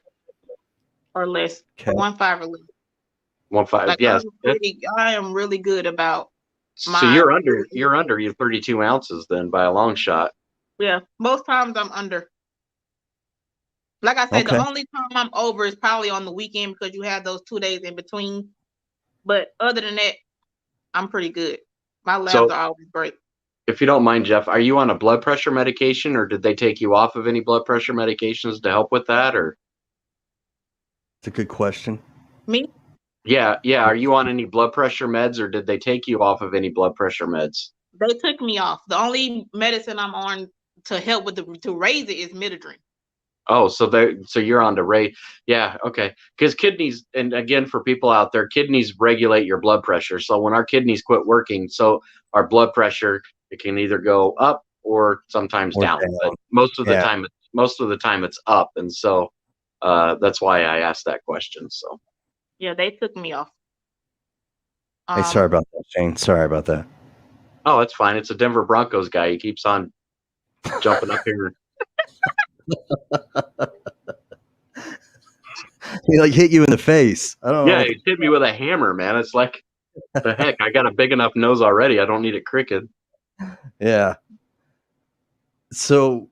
or less. Okay. 1.5 or less. 1.5. Like, Yes. I am really good about So you're under your 32 ounces then by a long shot. Yeah, most times I'm under. Like I said, the only time I'm over is probably on the weekend because you have those 2 days in between. But other than that, I'm pretty good. My labs are always great. If you don't mind, Jeff, are you on a blood pressure medication, or did they take you off of any blood pressure medications to help with that? Or it's a good question. Me? Yeah. Are you on any blood pressure meds, or did they take you off of any blood pressure meds? They took me off. The only medicine I'm on to help with to raise it is Midodrine. Oh, so you're on to raise. Yeah, okay. Because kidneys, and again, for people out there, kidneys regulate your blood pressure. So when our kidneys quit working, so our blood pressure, it can either go up or sometimes down. But most of the time it's up, and so that's why I asked that question. So yeah, they took me off. Hey, sorry about that, Shane. Sorry about that. Oh, it's fine. It's a Denver Broncos guy. He keeps on jumping up here. He like hit you in the face. I don't know. Yeah, he hit me with a hammer, man. It's like, the heck, I got a big enough nose already. I don't need it crooked. Yeah. So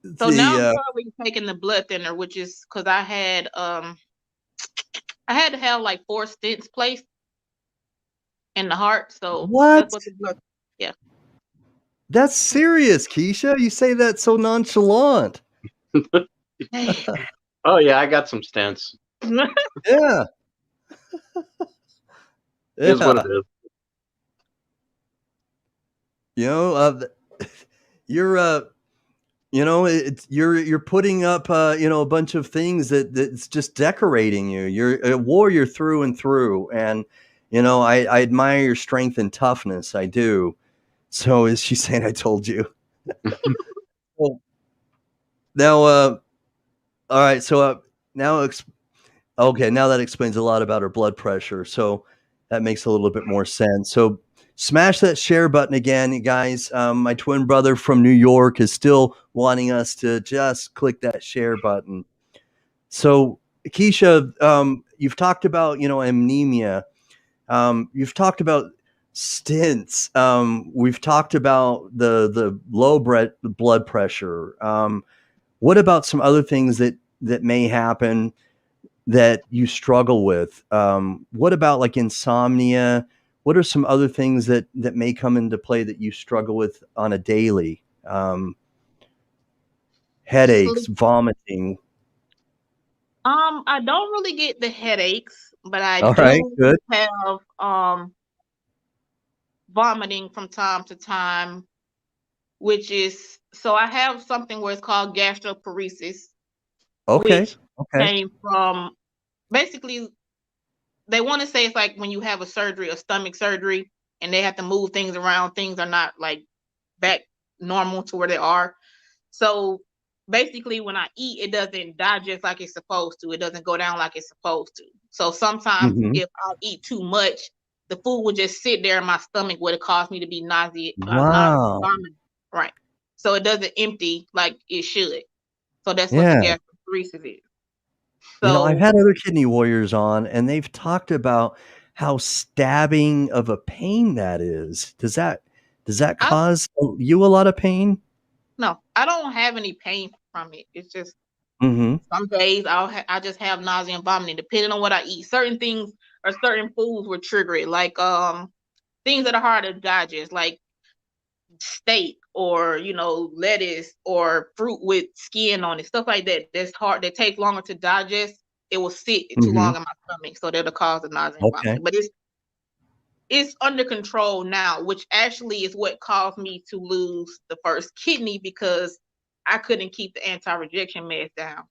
now I'm probably taking the blood thinner, which is because I had to have like 4 stents placed in the heart. So what? That's what the blood. Yeah. That's serious, Keesha. You say that so nonchalant. Oh yeah, I got some stents. Yeah. Is what it is. You know, you're putting up a bunch of things that's just decorating you. You're a warrior through and through, and I admire your strength and toughness. I do. So is she saying I told you? Well, now, all right. So now that explains a lot about her blood pressure. So that makes a little bit more sense. So smash that share button again, you guys. My twin brother from New York is still wanting us to just click that share button. So Keesha, you've talked about, anemia. You've talked about stents. We've talked about the low blood pressure. What about some other things that may happen that you struggle with? What about like insomnia? What are some other things that may come into play that you struggle with on a daily? Headaches, vomiting. I don't really get the headaches, but I do have vomiting from time to time, which is, so I have something where it's called gastroparesis. Which came from, basically, they want to say it's like when you have a stomach surgery, and they have to move things around. Things are not like back normal to where they are. So basically, when I eat, it doesn't digest like it's supposed to. It doesn't go down like it's supposed to. So sometimes if I eat too much, the food would just sit there in my stomach, where it caused me to be nauseous. Wow. Right. So it doesn't empty like it should. So that's what the gastroparesis is. So, I've had other kidney warriors on, and they've talked about how stabbing of a pain that is. Does that cause you a lot of pain? No, I don't have any pain from it. It's just some days I just have nausea and vomiting depending on what I eat. Certain things or certain foods will trigger it, like things that are hard to digest, like steak or lettuce or fruit with skin on it, stuff like that. That's hard. That takes longer to digest. It will sit too long in my stomach, so that'll cause the nausea and vomiting. But it's under control now, which actually is what caused me to lose the first kidney, because I couldn't keep the anti-rejection meds down.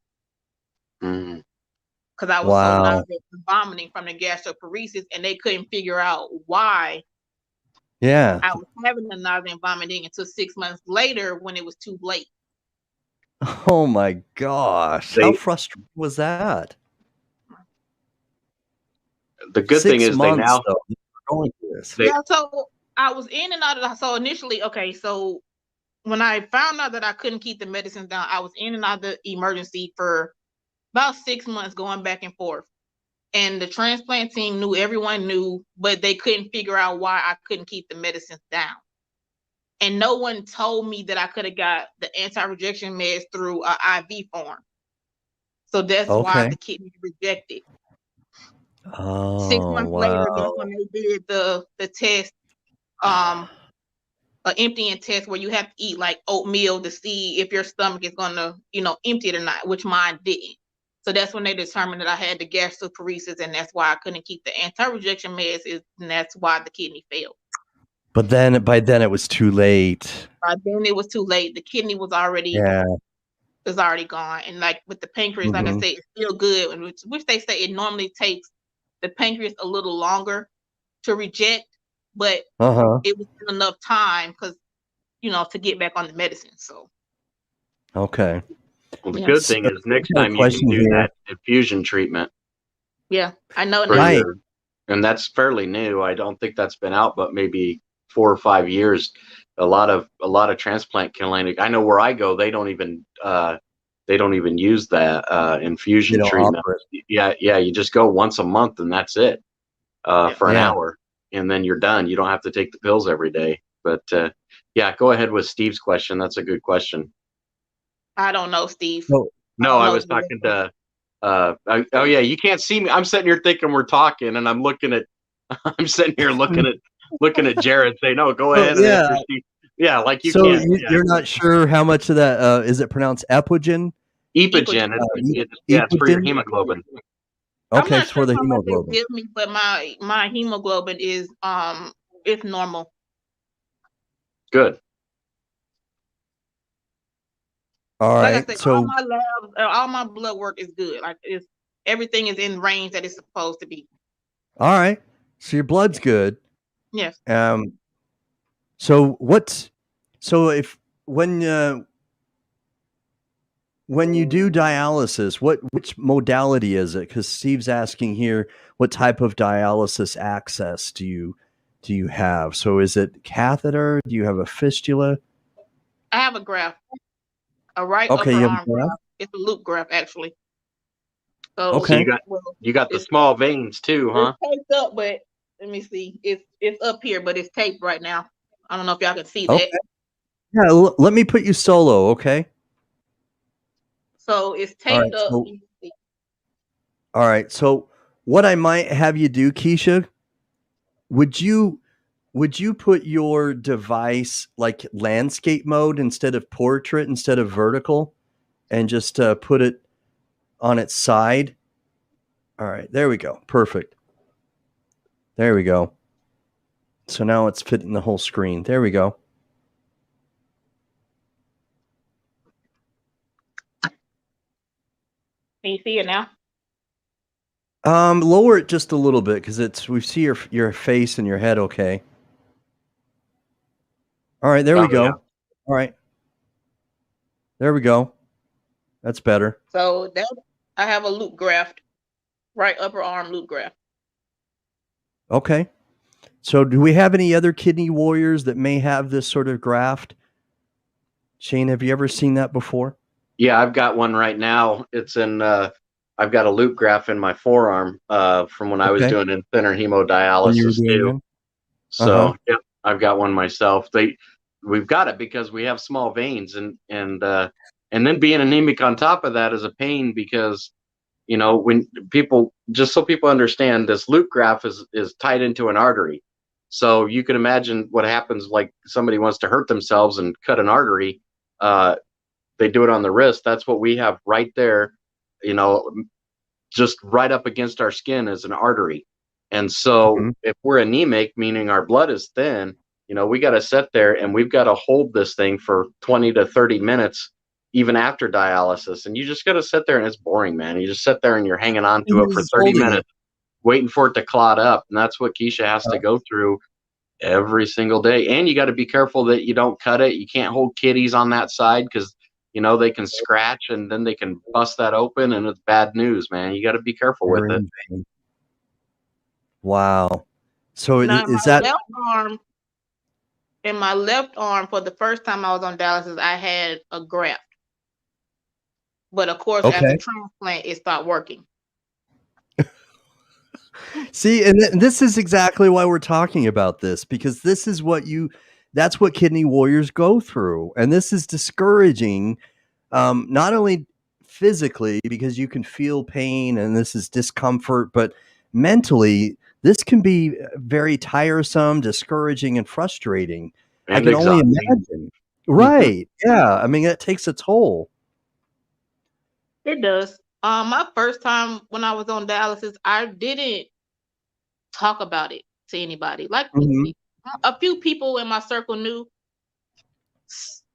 Because I was so nauseous and vomiting from the gastroparesis, and they couldn't figure out why I was having the nausea and vomiting until 6 months later, when it was too late. Oh my gosh. How frustrating was that? The good thing is they now this. They, Yeah, so I was in and out of the, so initially, okay, so when I found out that I couldn't keep the medicine down, I was in and out of the emergency for about 6 months going back and forth. And the transplant team knew, everyone knew, but they couldn't figure out why I couldn't keep the medicines down. And no one told me that I could have got the anti-rejection meds through an IV form. So that's why the kidney rejected. Oh, 6 months later, that's when they did the test, an emptying test where you have to eat like oatmeal to see if your stomach is gonna, empty it or not, which mine didn't. So that's when they determined that I had the gastroparesis, and that's why I couldn't keep the anti-rejection meds, and that's why the kidney failed. But then by then it was too late. By then it was too late. The kidney was already gone. And like with the pancreas, like I said, it's still good, which they say it normally takes the pancreas a little longer to reject, but it was still enough time because, to get back on the medicine. So okay. Well, the good thing is next time you can do that infusion treatment. Yeah, I know. Right. And that's fairly new. I don't think that's been out, but maybe 4 or 5 years. A lot of transplant clinic. I know where I go, they don't even use that infusion treatment. Yeah, you just go once a month and that's it for an hour, and then you're done. You don't have to take the pills every day. But yeah, go ahead with Steve's question. That's a good question. I don't know, Steve. No, I was talking to. Oh yeah, you can't see me. I'm sitting here thinking we're talking, and I'm sitting here looking at Jared saying, "No, go ahead and answer Steve." Yeah, like you can't. You're not sure how much of that is it pronounced epogen? Epogen. It's for your hemoglobin. Okay, it's for the hemoglobin. Give me, but my hemoglobin is it's normal. Good. All right. Like I said, so all my labs, all my blood work is good. Like everything is in range that it's supposed to be. All right. So your blood's good. Yes. So if when you do dialysis, which modality is it? Because Steve's asking here, what type of dialysis access do you have? So is it catheter? Do you have a fistula? I have a graft. A right upper arm graft. It's a loop graft, actually. So, so you got the small veins too, huh? It's taped up, but let me see. It's up here, but it's taped right now. I don't know if y'all can see that. Yeah, let me put you solo, okay? So it's taped up. All right. So what I might have you do, Keesha, would you put your device like landscape mode instead of portrait, instead of vertical, and just put it on its side? All right, there we go. Perfect. There we go. So now it's fitting the whole screen. There we go. Can you see it now? Lower it just a little bit because we see your face and your head. Okay. All right, there we go. Yeah. All right. There we go. That's better. So I have a loop graft, right upper arm loop graft. Okay. So do we have any other kidney warriors that may have this sort of graft? Shane, have you ever seen that before? Yeah, I've got one right now. It's I've got a loop graft in my forearm from when I was doing in-center hemodialysis too. So yeah, I've got one myself. We've got it because we have small veins, and then being anemic on top of that is a pain because, when people, just so people understand, this loop graft is tied into an artery. So you can imagine what happens, like somebody wants to hurt themselves and cut an artery. They do it on the wrist. That's what we have right there, just right up against our skin is an artery. And so if we're anemic, meaning our blood is thin, we got to sit there and we've got to hold this thing for 20 to 30 minutes, even after dialysis. And you just got to sit there, and it's boring, man. You just sit there and you're hanging on to it for 30 minutes, waiting for it to clot up. And that's what Keesha has to go through every single day. And you got to be careful that you don't cut it. You can't hold kiddies on that side because, they can scratch and then they can bust that open, and it's bad news, man. You got to be careful with it. Wow. So Now, is that in my left arm, for the first time I was on dialysis, I had a graft. But of course, after okay? transplant, it stopped working. See, and this is exactly why we're talking about this, because this is that's what kidney warriors go through. And this is discouraging, not only physically, because you can feel pain and this is discomfort, but mentally, this can be very tiresome, discouraging, and frustrating. I And can only exhausting. imagine. Right. Yeah. I mean, that takes a toll. It does. My first time when I was on dialysis, I didn't talk about it to anybody. Like Mhm. a few people in my circle knew,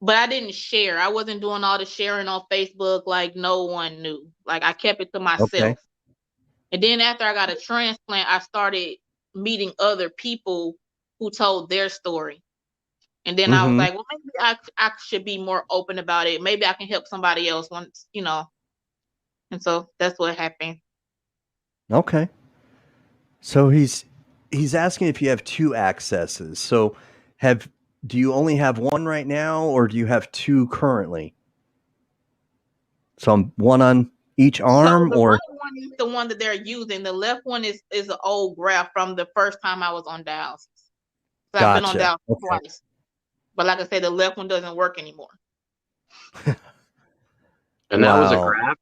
but I didn't share. I wasn't doing all the sharing on Facebook. Like no one knew. Like I kept it to Okay. myself. And then after I got a transplant, I started meeting other people who told their story. And then I was Mhm. like, well, maybe I should be more open about it. Maybe I can help somebody else once, And so that's what happened. Okay. So he's asking if you have two accesses. So have do you only have one right now, or do you have two currently? So one on each So arm, the or right one is the one that they're using. The left one is an old graft from the first time I was on dialysis. So I've been on gotcha. dialysis Okay. twice. But like I said, the left one doesn't work anymore. And that was a Wow. graft?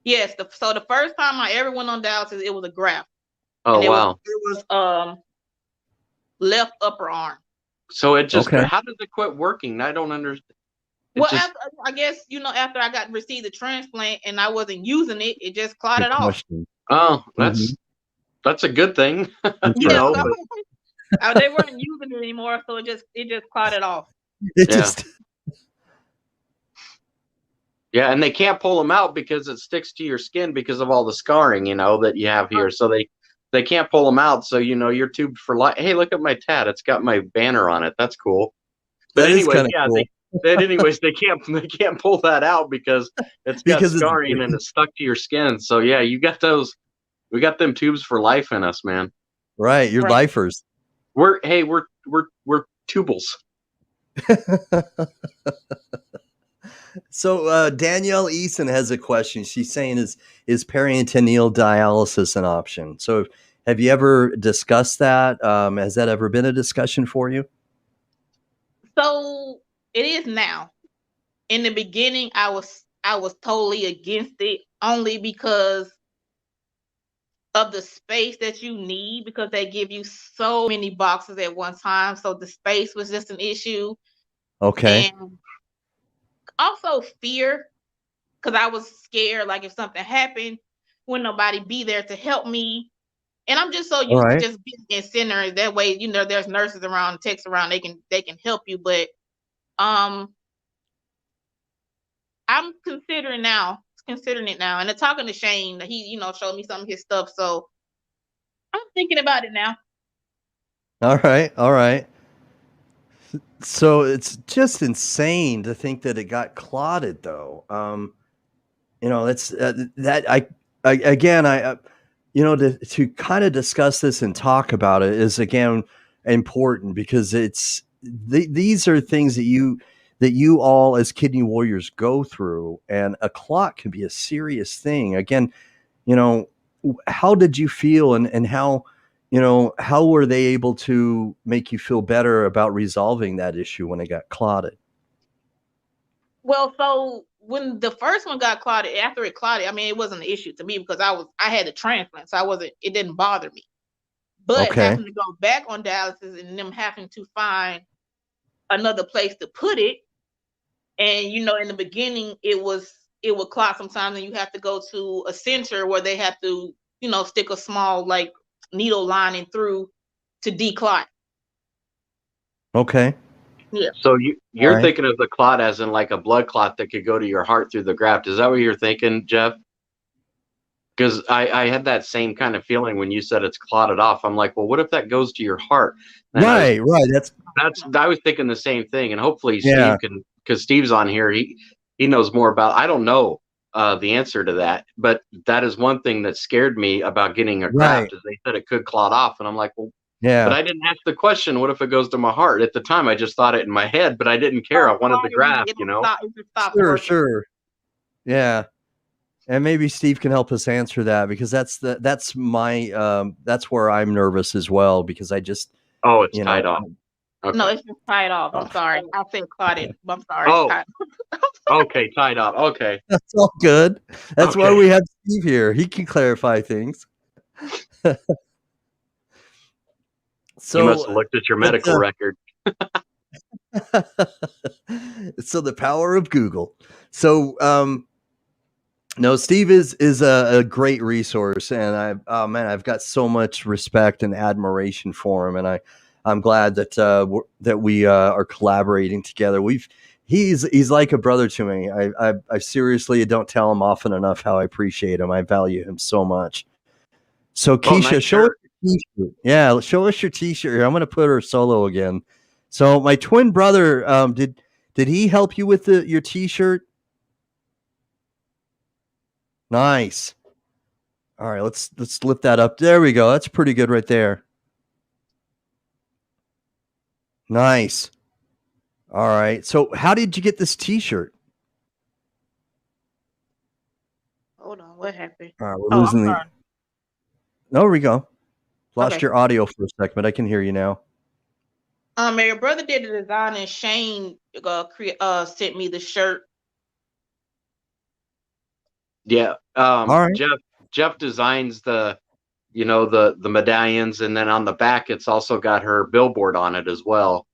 Yes. So the first time I ever went on dialysis, it was a graft. Oh, And it wow. was left upper arm. So it just, Okay. how does it quit working? I don't understand. Well, after I guess, after I received the transplant and I wasn't using it, it just clotted Good off. question. Oh, Mhm. that's a good thing, Yeah, Interesting. but they weren't using it anymore, so it just clotted off. It yeah. just Yeah, and they can't pull them out because it sticks to your skin because of all the scarring, that you have here. So they can't pull them out. So you're tubed for life. Hey, look at my tat. It's got my banner on it. That's cool. But that is anyways, kind of yeah, cool they can't pull that out because it's got because it's scarring and it's stuck to your skin. So yeah, we got them tubes for life in us, man. right. You're Right. lifers. We're tubles. So Danielle Eason has a question. She's saying, is peritoneal dialysis an option? So have you ever discussed that? Has that ever been a discussion for you? So it is now. In the beginning, I was totally against it only because of the space that you need, because they give you so many boxes at one time. So the space was just an issue. Okay. And also fear, because I was scared, like if something happened, would nobody be there to help me? And I'm just so All used to right. just being in center. That way, there's nurses around, techs around, they can help you. But I'm considering it now. And talking to Shane, he, showed me some of his stuff. So I'm thinking about it now. All right. All right. So it's just insane to think that it got clotted, though. That's that again, to kind of discuss this and talk about it is again important, because these are things that you all as kidney warriors go through, and a clot can be a serious thing. Again, how did you feel, and how were they able to make you feel better about resolving that issue when it got clotted? Well, so when the first one got clotted, after it clotted, I mean, it wasn't an issue to me because I had a transplant, so it didn't bother me. But Okay. having to go back on dialysis and them having to find another place to put it, and in the beginning it would clot sometimes, and you have to go to a center where they have to stick a small like needle lining through to declot. Okay. Yeah. So you're Right. thinking of the clot as in like a blood clot that could go to your heart through the graft. Is that what you're thinking, Jeff? Because I had that same kind of feeling when you said it's clotted off. I'm like, well, what if that goes to your heart? And Right. I was thinking the same thing. And hopefully Yeah. Steve can, because Steve's on here. He knows more about. I don't know the answer to that, but that is one thing that scared me about getting a Right. graft. Is they said it could clot off, and I'm like, well, But I didn't ask the question, what if it goes to my heart? At the time, I just thought it in my head, but I didn't care. I wanted the graph, you know? Sure. Yeah. And maybe Steve can help us answer that, because that's my that's where I'm nervous as well, because I just it's tied off. Okay. No, it's just tied off. I'm sorry. I said clotted. I'm sorry. Oh, okay, tied off. Okay. That's all good. That's why we have Steve here. He can clarify things. So you must have looked at your medical record. So the power of Google. So no, Steve is a great resource, and I've got so much respect and admiration for him, and I'm glad that we are collaborating together. He's like a brother to me. I seriously don't tell him often enough how I appreciate him. I value him so much. So Keesha, nice show us your t-shirt. Yeah, show us your t-shirt. I'm going to put her solo again. So my twin brother, did he help you with your t-shirt? Nice. All right, let's lift that up. There we go. That's pretty good right there. Nice. All right. So how did you get this t-shirt? Hold on. What happened? All right, we're losing the... There we go. Lost your audio for a second, but I can hear you now. Your brother did the design, and Shane sent me the shirt. Yeah. All right. Jeff designs the medallions, and then on the back it's also got her billboard on it as well.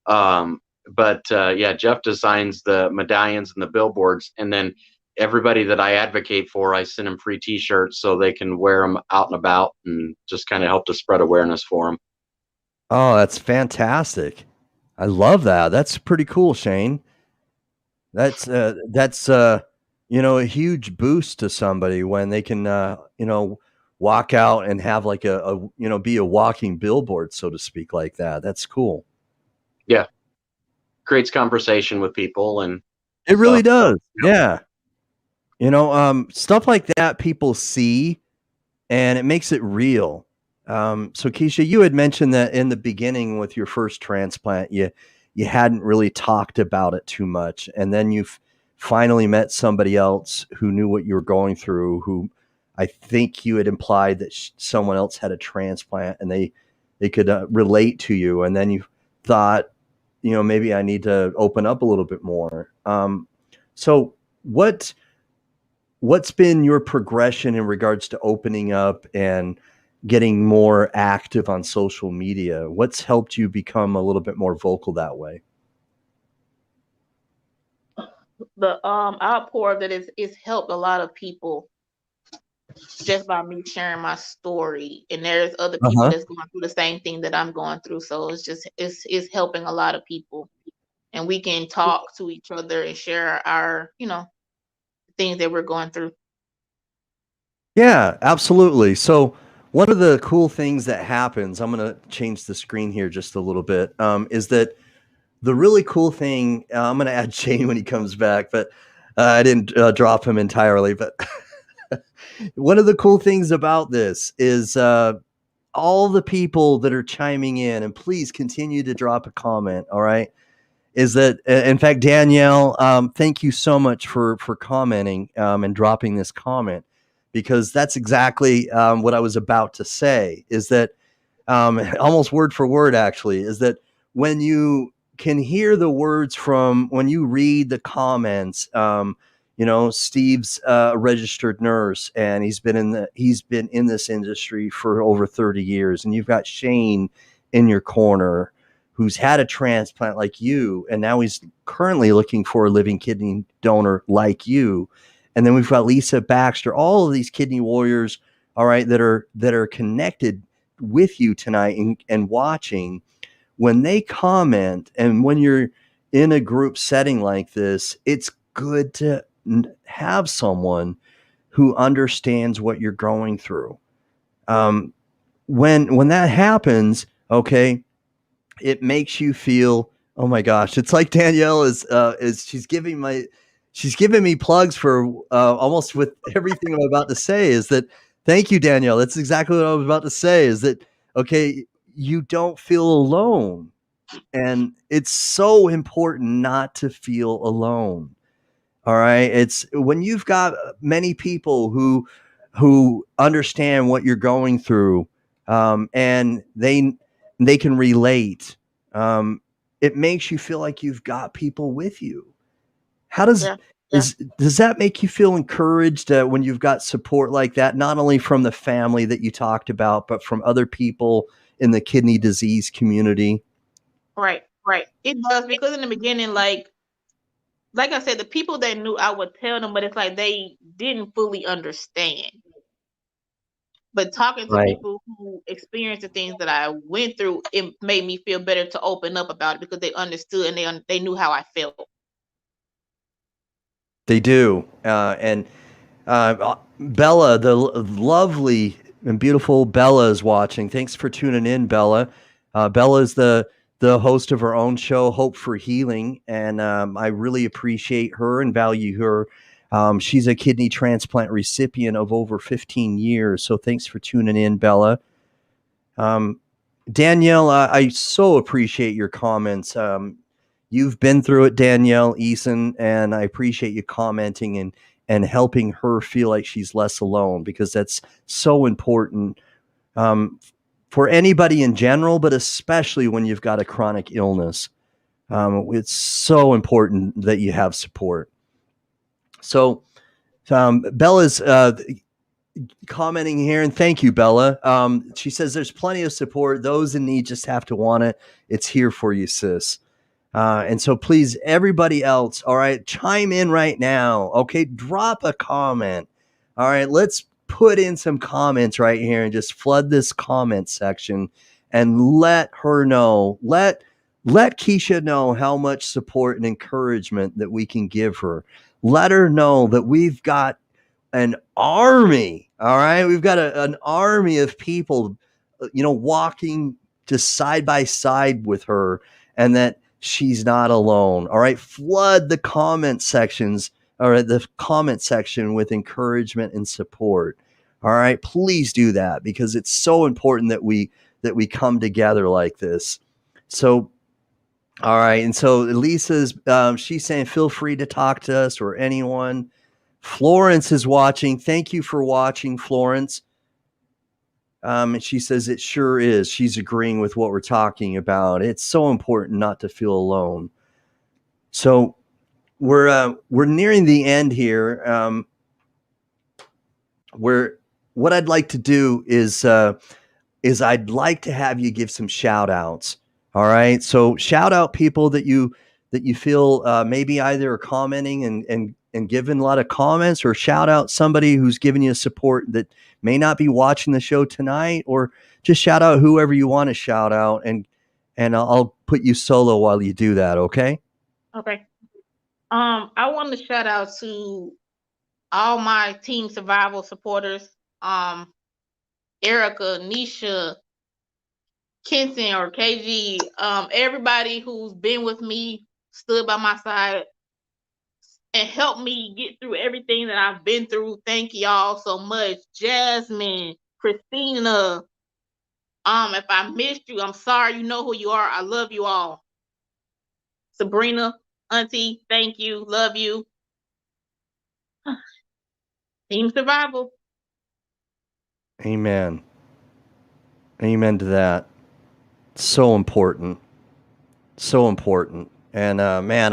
Jeff designs the medallions and the billboards, and then everybody that I advocate for, I send them free t-shirts so they can wear them out and about and just kind of help to spread awareness for them. Oh, that's fantastic. I love that. That's pretty cool, Shane. That's a huge boost to somebody when they can walk out and have like be a walking billboard, so to speak, like that. That's cool. Yeah. Creates conversation with people, and it really does. Yeah. Stuff like that people see, and it makes it real. So Keesha, you had mentioned that in the beginning with your first transplant, you hadn't really talked about it too much. And then you've finally met somebody else who knew what you were going through, who I think you had implied that someone else had a transplant, and they could relate to you. And then you thought, maybe I need to open up a little bit more. So what's been your progression in regards to opening up and getting more active on social media? What's helped you become a little bit more vocal that way? The outpour that is helped a lot of people just by me sharing my story, and there's other people that's going through the same thing that I'm going through. So it's helping a lot of people, and we can talk to each other and share our things that we're going through. Yeah, absolutely. So one of the cool things that happens, I'm going to change the screen here just a little bit, is that the really cool thing, I'm going to add Shane when he comes back, but I didn't drop him entirely. But one of the cool things about this is all the people that are chiming in, and please continue to drop a comment, all right, is that, in fact, Danielle, thank you so much for commenting and dropping this comment, because that's exactly what I was about to say, is that almost word for word, actually, is that when you can hear the words when you read the comments, Steve's a registered nurse, and he's been in this industry for over 30 years. And you've got Shane in your corner, who's had a transplant like you, and now he's currently looking for a living kidney donor like you. And then we've got Lisa Baxter, all of these kidney warriors, all right, that are connected with you tonight and watching. When they comment, and when you're in a group setting like this, it's good to have someone who understands what you're going through. When that happens, okay, it makes you feel, oh my gosh, it's like Danielle is she's giving me plugs for almost with everything I'm about to say. Is that, thank you, Danielle. That's exactly what I was about to say, is that, okay, you don't feel alone. And it's so important not to feel alone. All right. It's when you've got many people who understand what you're going through, and they can relate. It makes you feel like you've got people with you. How does does that make you feel encouraged when you've got support like that, not only from the family that you talked about, but from other people in the kidney disease community? Right. It does, because in the beginning, like I said, the people that knew, I would tell them, but it's like they didn't fully understand. But talking to Right. people who experienced the things that I went through, it made me feel better to open up about it, because they understood and they knew how I felt. They do. And Bella, the lovely and beautiful Bella is watching. Thanks for tuning in, Bella. Bella is the host of her own show, Hope for Healing, and I really appreciate her and value her. She's a kidney transplant recipient of over 15 years, so thanks for tuning in, Bella. Danielle, I so appreciate your comments. You've been through it, Danielle Eason, and I appreciate you commenting and helping her feel like she's less alone, because that's so important for anybody in general, but especially when you've got a chronic illness. It's so important that you have support. So Bella's commenting here, and thank you, Bella. She says there's plenty of support. Those in need just have to want it. It's here for you, sis. And so please, everybody else, all right, chime in right now. Okay, drop a comment. All right, let's put in some comments right here and just flood this comment section and let her know. Let Keesha know how much support and encouragement that we can give her. Let her know that we've got an army. All right, we've got an army of people, walking just side by side with her, and that she's not alone. All right, flood the comment sections, all right, the comment section with encouragement and support. All right, please do that, because it's so important that we come together like this. So, all right, and so Lisa's she's saying feel free to talk to us or anyone. Florence is watching. Thank you for watching, Florence. And she says it sure is. She's agreeing with what we're talking about. It's so important not to feel alone. So we're nearing the end here. What I'd like to do is I'd like to have you give some shout outs. All right. So shout out people that you feel maybe either are commenting and giving a lot of comments, or shout out somebody who's giving you support that may not be watching the show tonight, or just shout out whoever you want to shout out, and I'll put you solo while you do that. Okay. Okay. I want to shout out to all my Team Survival supporters. Erica, Nisha, Kenton or KG, everybody who's been with me, stood by my side, and helped me get through everything that I've been through. Thank y'all so much. Jasmine, Christina, if I missed you, I'm sorry. You know who you are. I love you all. Sabrina, Auntie, thank you. Love you. Team Survival. Amen. Amen to that. So important. So important. And man,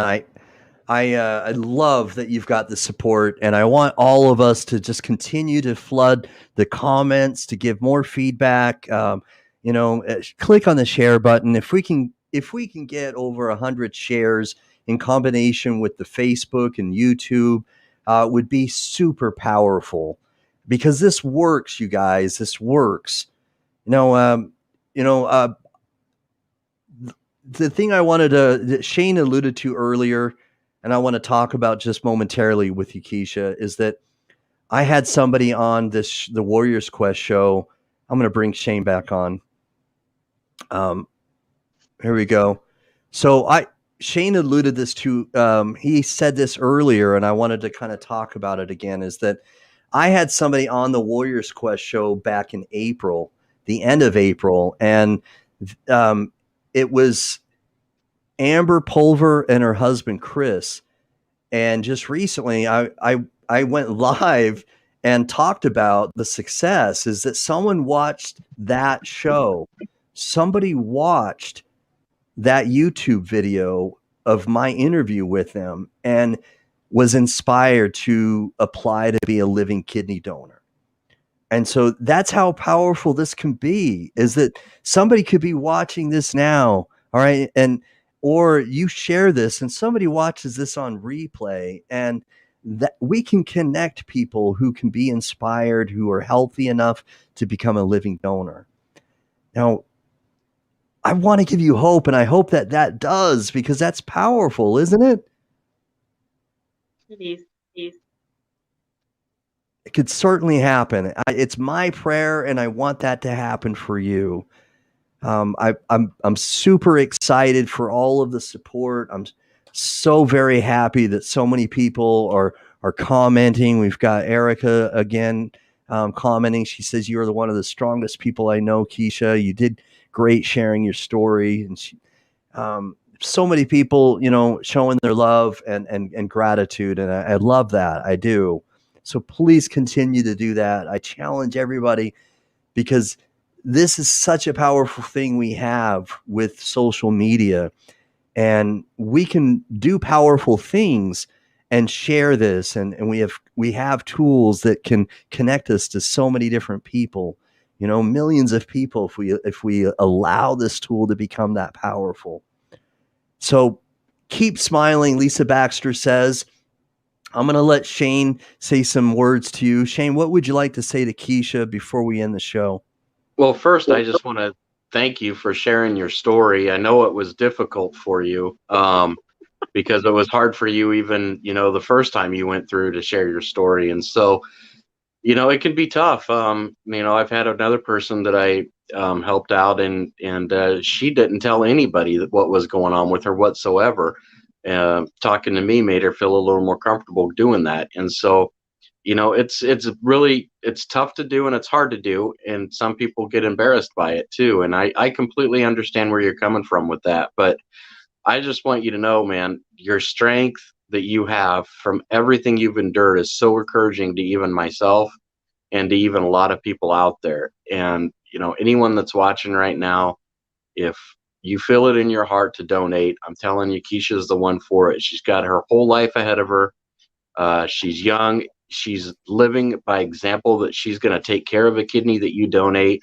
I love that you've got the support, and I want all of us to just continue to flood the comments, to give more feedback. Click on the share button. If we can get over 100 shares in combination with the Facebook and YouTube, would be super powerful, because this works, you guys. This works. The thing I wanted that Shane alluded to earlier, and I want to talk about just momentarily with you, Keesha, is that I had somebody on the Warriors Quest show. I'm going to bring Shane back on. Here we go. So Shane alluded this to, he said this earlier, and I wanted to kind of talk about it again, is that I had somebody on the Warriors Quest show back in April, the end of April, and It was Amber Pulver and her husband Chris, and just recently I went live and talked about the success is that someone watched that show. Somebody watched that YouTube video of my interview with them and was inspired to apply to be a living kidney donor. And so that's how powerful this can be, is that somebody could be watching this now, all right, and or you share this and somebody watches this on replay, and that we can connect people who can be inspired, who are healthy enough to become a living donor. Now, I want to give you hope, and I hope that that does, because that's powerful, isn't it? It is. It could certainly happen. It's my prayer, and I want that to happen for you. I'm super excited for all of the support. I'm so very happy that so many people are commenting. We've got Erica again commenting. She says, "You are one of the strongest people I know, Keesha. You did great sharing your story." And she, so many people, showing their love and gratitude, and I love that. I do. So please continue to do that. I challenge everybody, because this is such a powerful thing we have with social media, and we can do powerful things and share this. And we have tools that can connect us to so many different people, millions of people, if we allow this tool to become that powerful. So keep smiling. Lisa Baxter says, I'm going to let Shane say some words to you. Shane, what would you like to say to Keesha before we end the show? Well, first, I just want to thank you for sharing your story. I know it was difficult for you because it was hard for you even, the first time you went through to share your story. And so, it can be tough. I've had another person that I helped out, and she didn't tell anybody what was going on with her whatsoever. Talking to me made her feel a little more comfortable doing that. And so, it's tough to do, and it's hard to do. And some people get embarrassed by it too. And I completely understand where you're coming from with that. But I just want you to know, man, your strength that you have from everything you've endured is so encouraging to even myself and to even a lot of people out there. And, anyone that's watching right now, if you feel it in your heart to donate, I'm telling you, Keesha's the one for it. She's got her whole life ahead of her. She's young. She's living by example that she's going to take care of a kidney that you donate.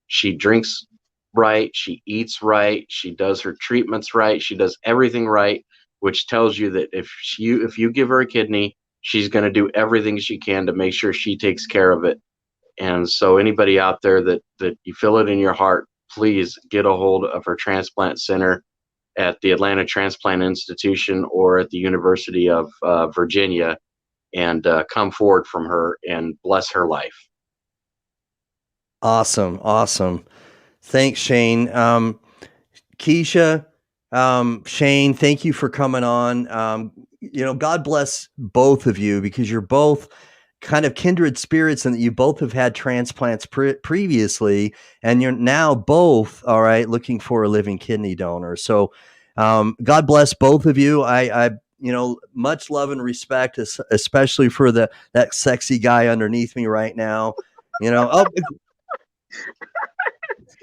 She drinks right. She eats right. She does her treatments right. She does everything right, which tells you that if you give her a kidney, she's going to do everything she can to make sure she takes care of it. And so anybody out there that you feel it in your heart, please get a hold of her transplant center at the Atlanta Transplant Institution or at the University of Virginia, and come forward from her and bless her life. Awesome. Thanks, Shane. Keesha, Shane, thank you for coming on. God bless both of you, because you're both kind of kindred spirits, and that you both have had transplants previously, and you're now both, all right, looking for a living kidney donor. So God bless both of you. I much love and respect, especially for that sexy guy underneath me right now.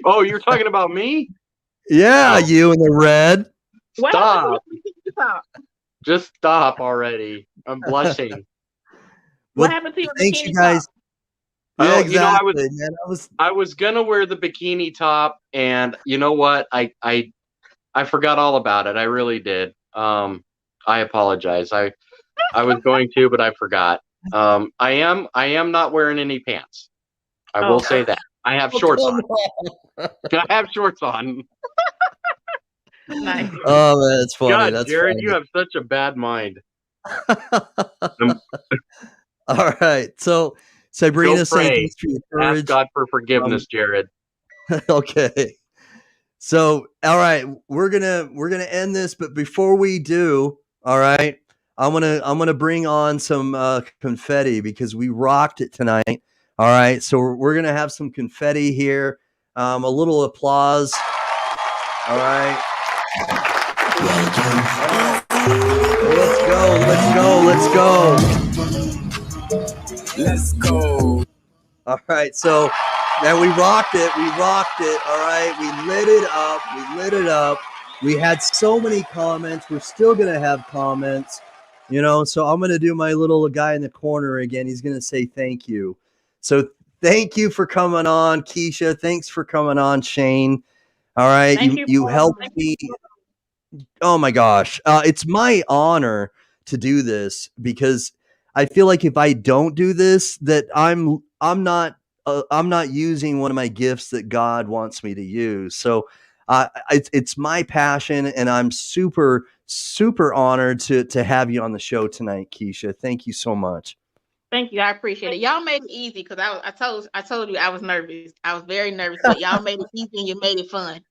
Oh, you're talking about me? Yeah, you in the red. Stop. Just stop already. I'm blushing. What happened to your thanks, bikini you guys. top? Yeah, exactly. I was gonna wear the bikini top, and you know what? I forgot all about it. I really did. I apologize. I was going to, but I forgot. I am not wearing any pants. I will say that. I have shorts on. I have shorts on. Nice. Oh man, that's funny. God, that's Jared, funny. you have such a bad mind. All right. So Sabrina saying thanks for your courage. Ask God for forgiveness, Jared. Okay. So, all right, we're gonna end this, but before we do, all right, I'm gonna bring on some confetti, because we rocked it tonight. All right, so we're gonna have some confetti here, a little applause. All right. Let's go. Let's go. Let's go. Let's go. All right. So, man, we rocked it. We rocked it. All right. We lit it up. We lit it up. We had so many comments. We're still going to have comments, you know. So I'm going to do my little guy in the corner again. He's going to say thank you. So thank you for coming on, Keesha. Thanks for coming on, Shane. All right. You helped me. Oh my gosh. It's my honor to do this because I feel like if I don't do this, that I'm not using one of my gifts that God wants me to use. So it's my passion, and I'm super, super honored to have you on the show tonight, Keesha. Thank you so much. Thank you. I appreciate it. Y'all made it easy because I told you I was nervous. I was very nervous, but y'all made it easy and you made it fun.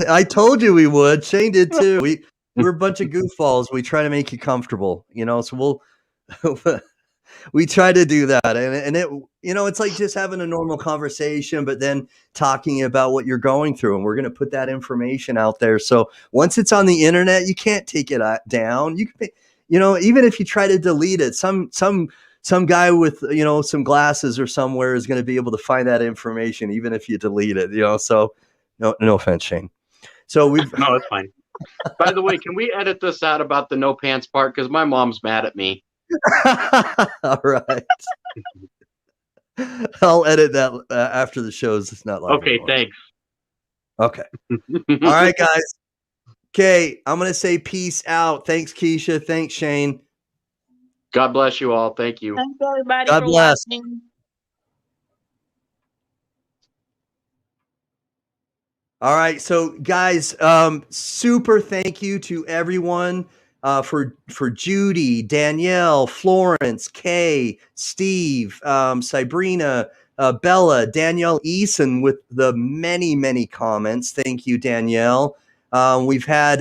I told you we would. Shane did too. We're a bunch of goofballs. We try to make you comfortable, you know. So we try to do that, and it, you know, it's like just having a normal conversation, but then talking about what you're going through, and we're going to put that information out there. So once it's on the internet, you can't take it down. You can, you know, even if you try to delete it, some guy with, you know, some glasses or somewhere is going to be able to find that information, even if you delete it, you know. So no offense, Shane. So we've no, it's fine. By the way, can we edit this out about the no pants part? Because my mom's mad at me. All right. I'll edit that after the shows. It's not live. Okay, anymore. thanks. Okay. All right, guys. Okay, I'm going to say peace out. Thanks, Keesha. Thanks, Shane. God bless you all. Thank you. Thanks, everybody. God bless. Watching. All right, so guys, super thank you to everyone for Judy, Danielle, Florence, Kay, Steve, Sabrina, Bella, Danielle Eason with the many comments. Thank you, Danielle. We've had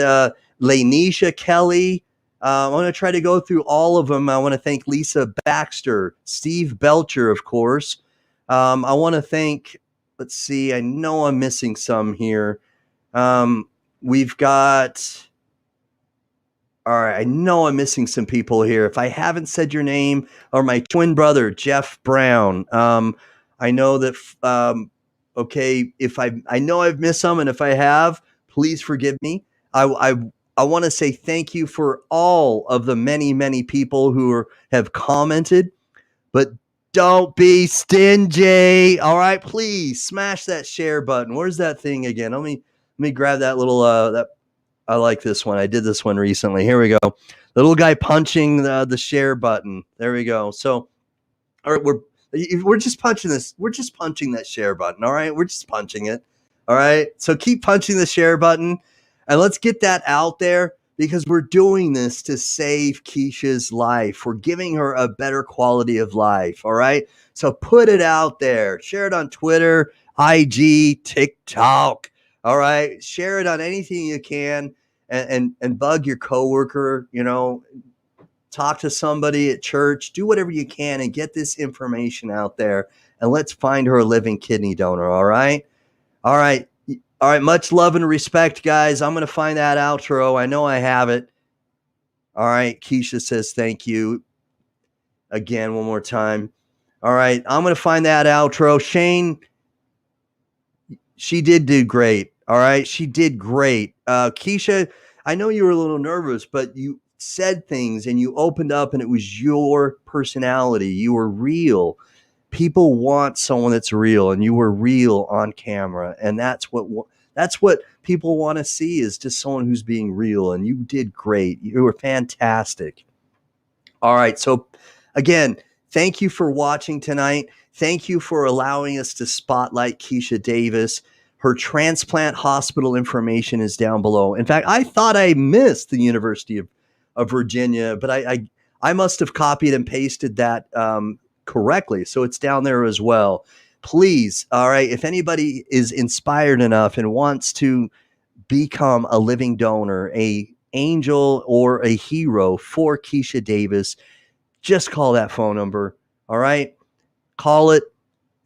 Lanisha Kelly. I want to try to go through all of them. I want to thank Lisa Baxter, Steve Belcher, of course. I want to thank. Let's see. I know I'm missing some here. We've got. All right. I know I'm missing some people here. If I haven't said your name, or my twin brother, Jeff Brown. I know that. Okay. If I know I've missed some, and if I have, please forgive me. I want to say thank you for all of the many people who have commented, but don't be stingy. All right, please smash that share button. Where's that thing again? Let me grab that little that. I like this one. I did this one recently. Here we go. The little guy punching the share button. There we go. So, all right, we're just punching this. We're just punching that share button. All right, we're just punching it. All right. So keep punching the share button, and let's get that out there. Because we're doing this to save Keesha's life. We're giving her a better quality of life. All right. So put it out there. Share it on Twitter, IG, TikTok. All right. Share it on anything you can, and bug your coworker, you know, talk to somebody at church, do whatever you can and get this information out there. And let's find her a living kidney donor. All right. All right. All right, much love and respect, guys. I'm going to find that outro. I know I have it. All right, Keesha says thank you. Again, one more time. All right, I'm going to find that outro. Shane, she did do great. All right, she did great. Keesha, I know you were a little nervous, but you said things and you opened up, and it was your personality. You were real. People want someone that's real, and you were real on camera, and that's what people want to see, is just someone who's being real. And you did great. You were fantastic. All right, so again, thank you for watching tonight. Thank you for allowing us to spotlight Keesha Davis. Her transplant hospital information is down below. In fact, I thought I missed the University of Virginia, but I must have copied and pasted that correctly. So it's down there as well. Please, all right, if anybody is inspired enough and wants to become a living donor, a angel or a hero for Keesha Davis, just call that phone number. All right, call it.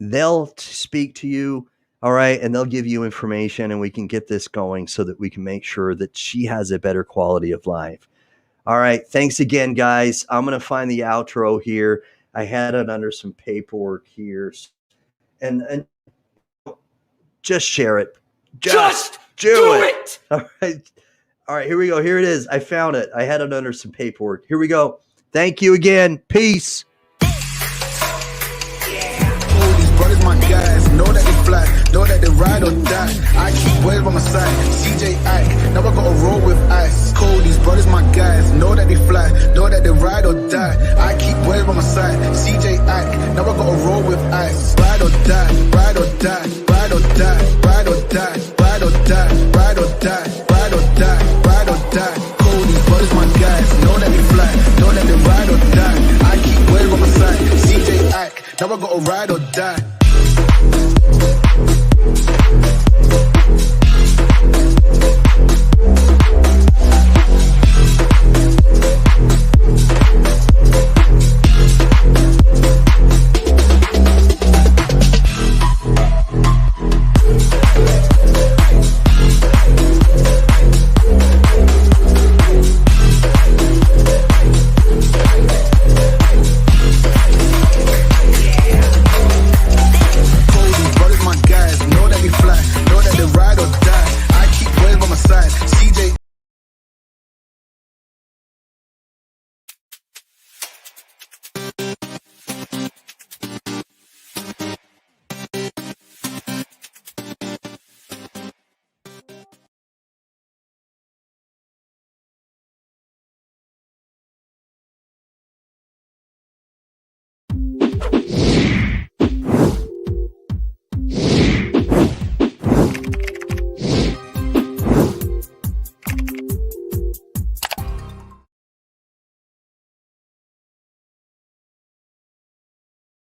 They'll speak to you. All right. And they'll give you information and we can get this going so that we can make sure that she has a better quality of life. All right. Thanks again, guys. I'm going to find the outro here. I had it under some paperwork here. And just share it. Just do it. All right. All right. Here we go. Here it is. I found it. I had it under some paperwork. Here we go. Thank you again. Peace. Brothers, my guys, know that they fly, know that they ride or die. I keep boys by my side, CJ Ike, now I gotta roll with ice. Cody's brothers, my guys, know that they fly, know that they ride or die. I keep boys by my side, CJ Ike, now I gotta roll with ice. Ride or die, ride or die, ride or die, ride or die, ride or die, ride or die, ride or die, ride or die. Cody's brothers, my guys, know that they fly, know that they ride or die. I keep boys by my side, CJ Ike, now I gotta ride or die.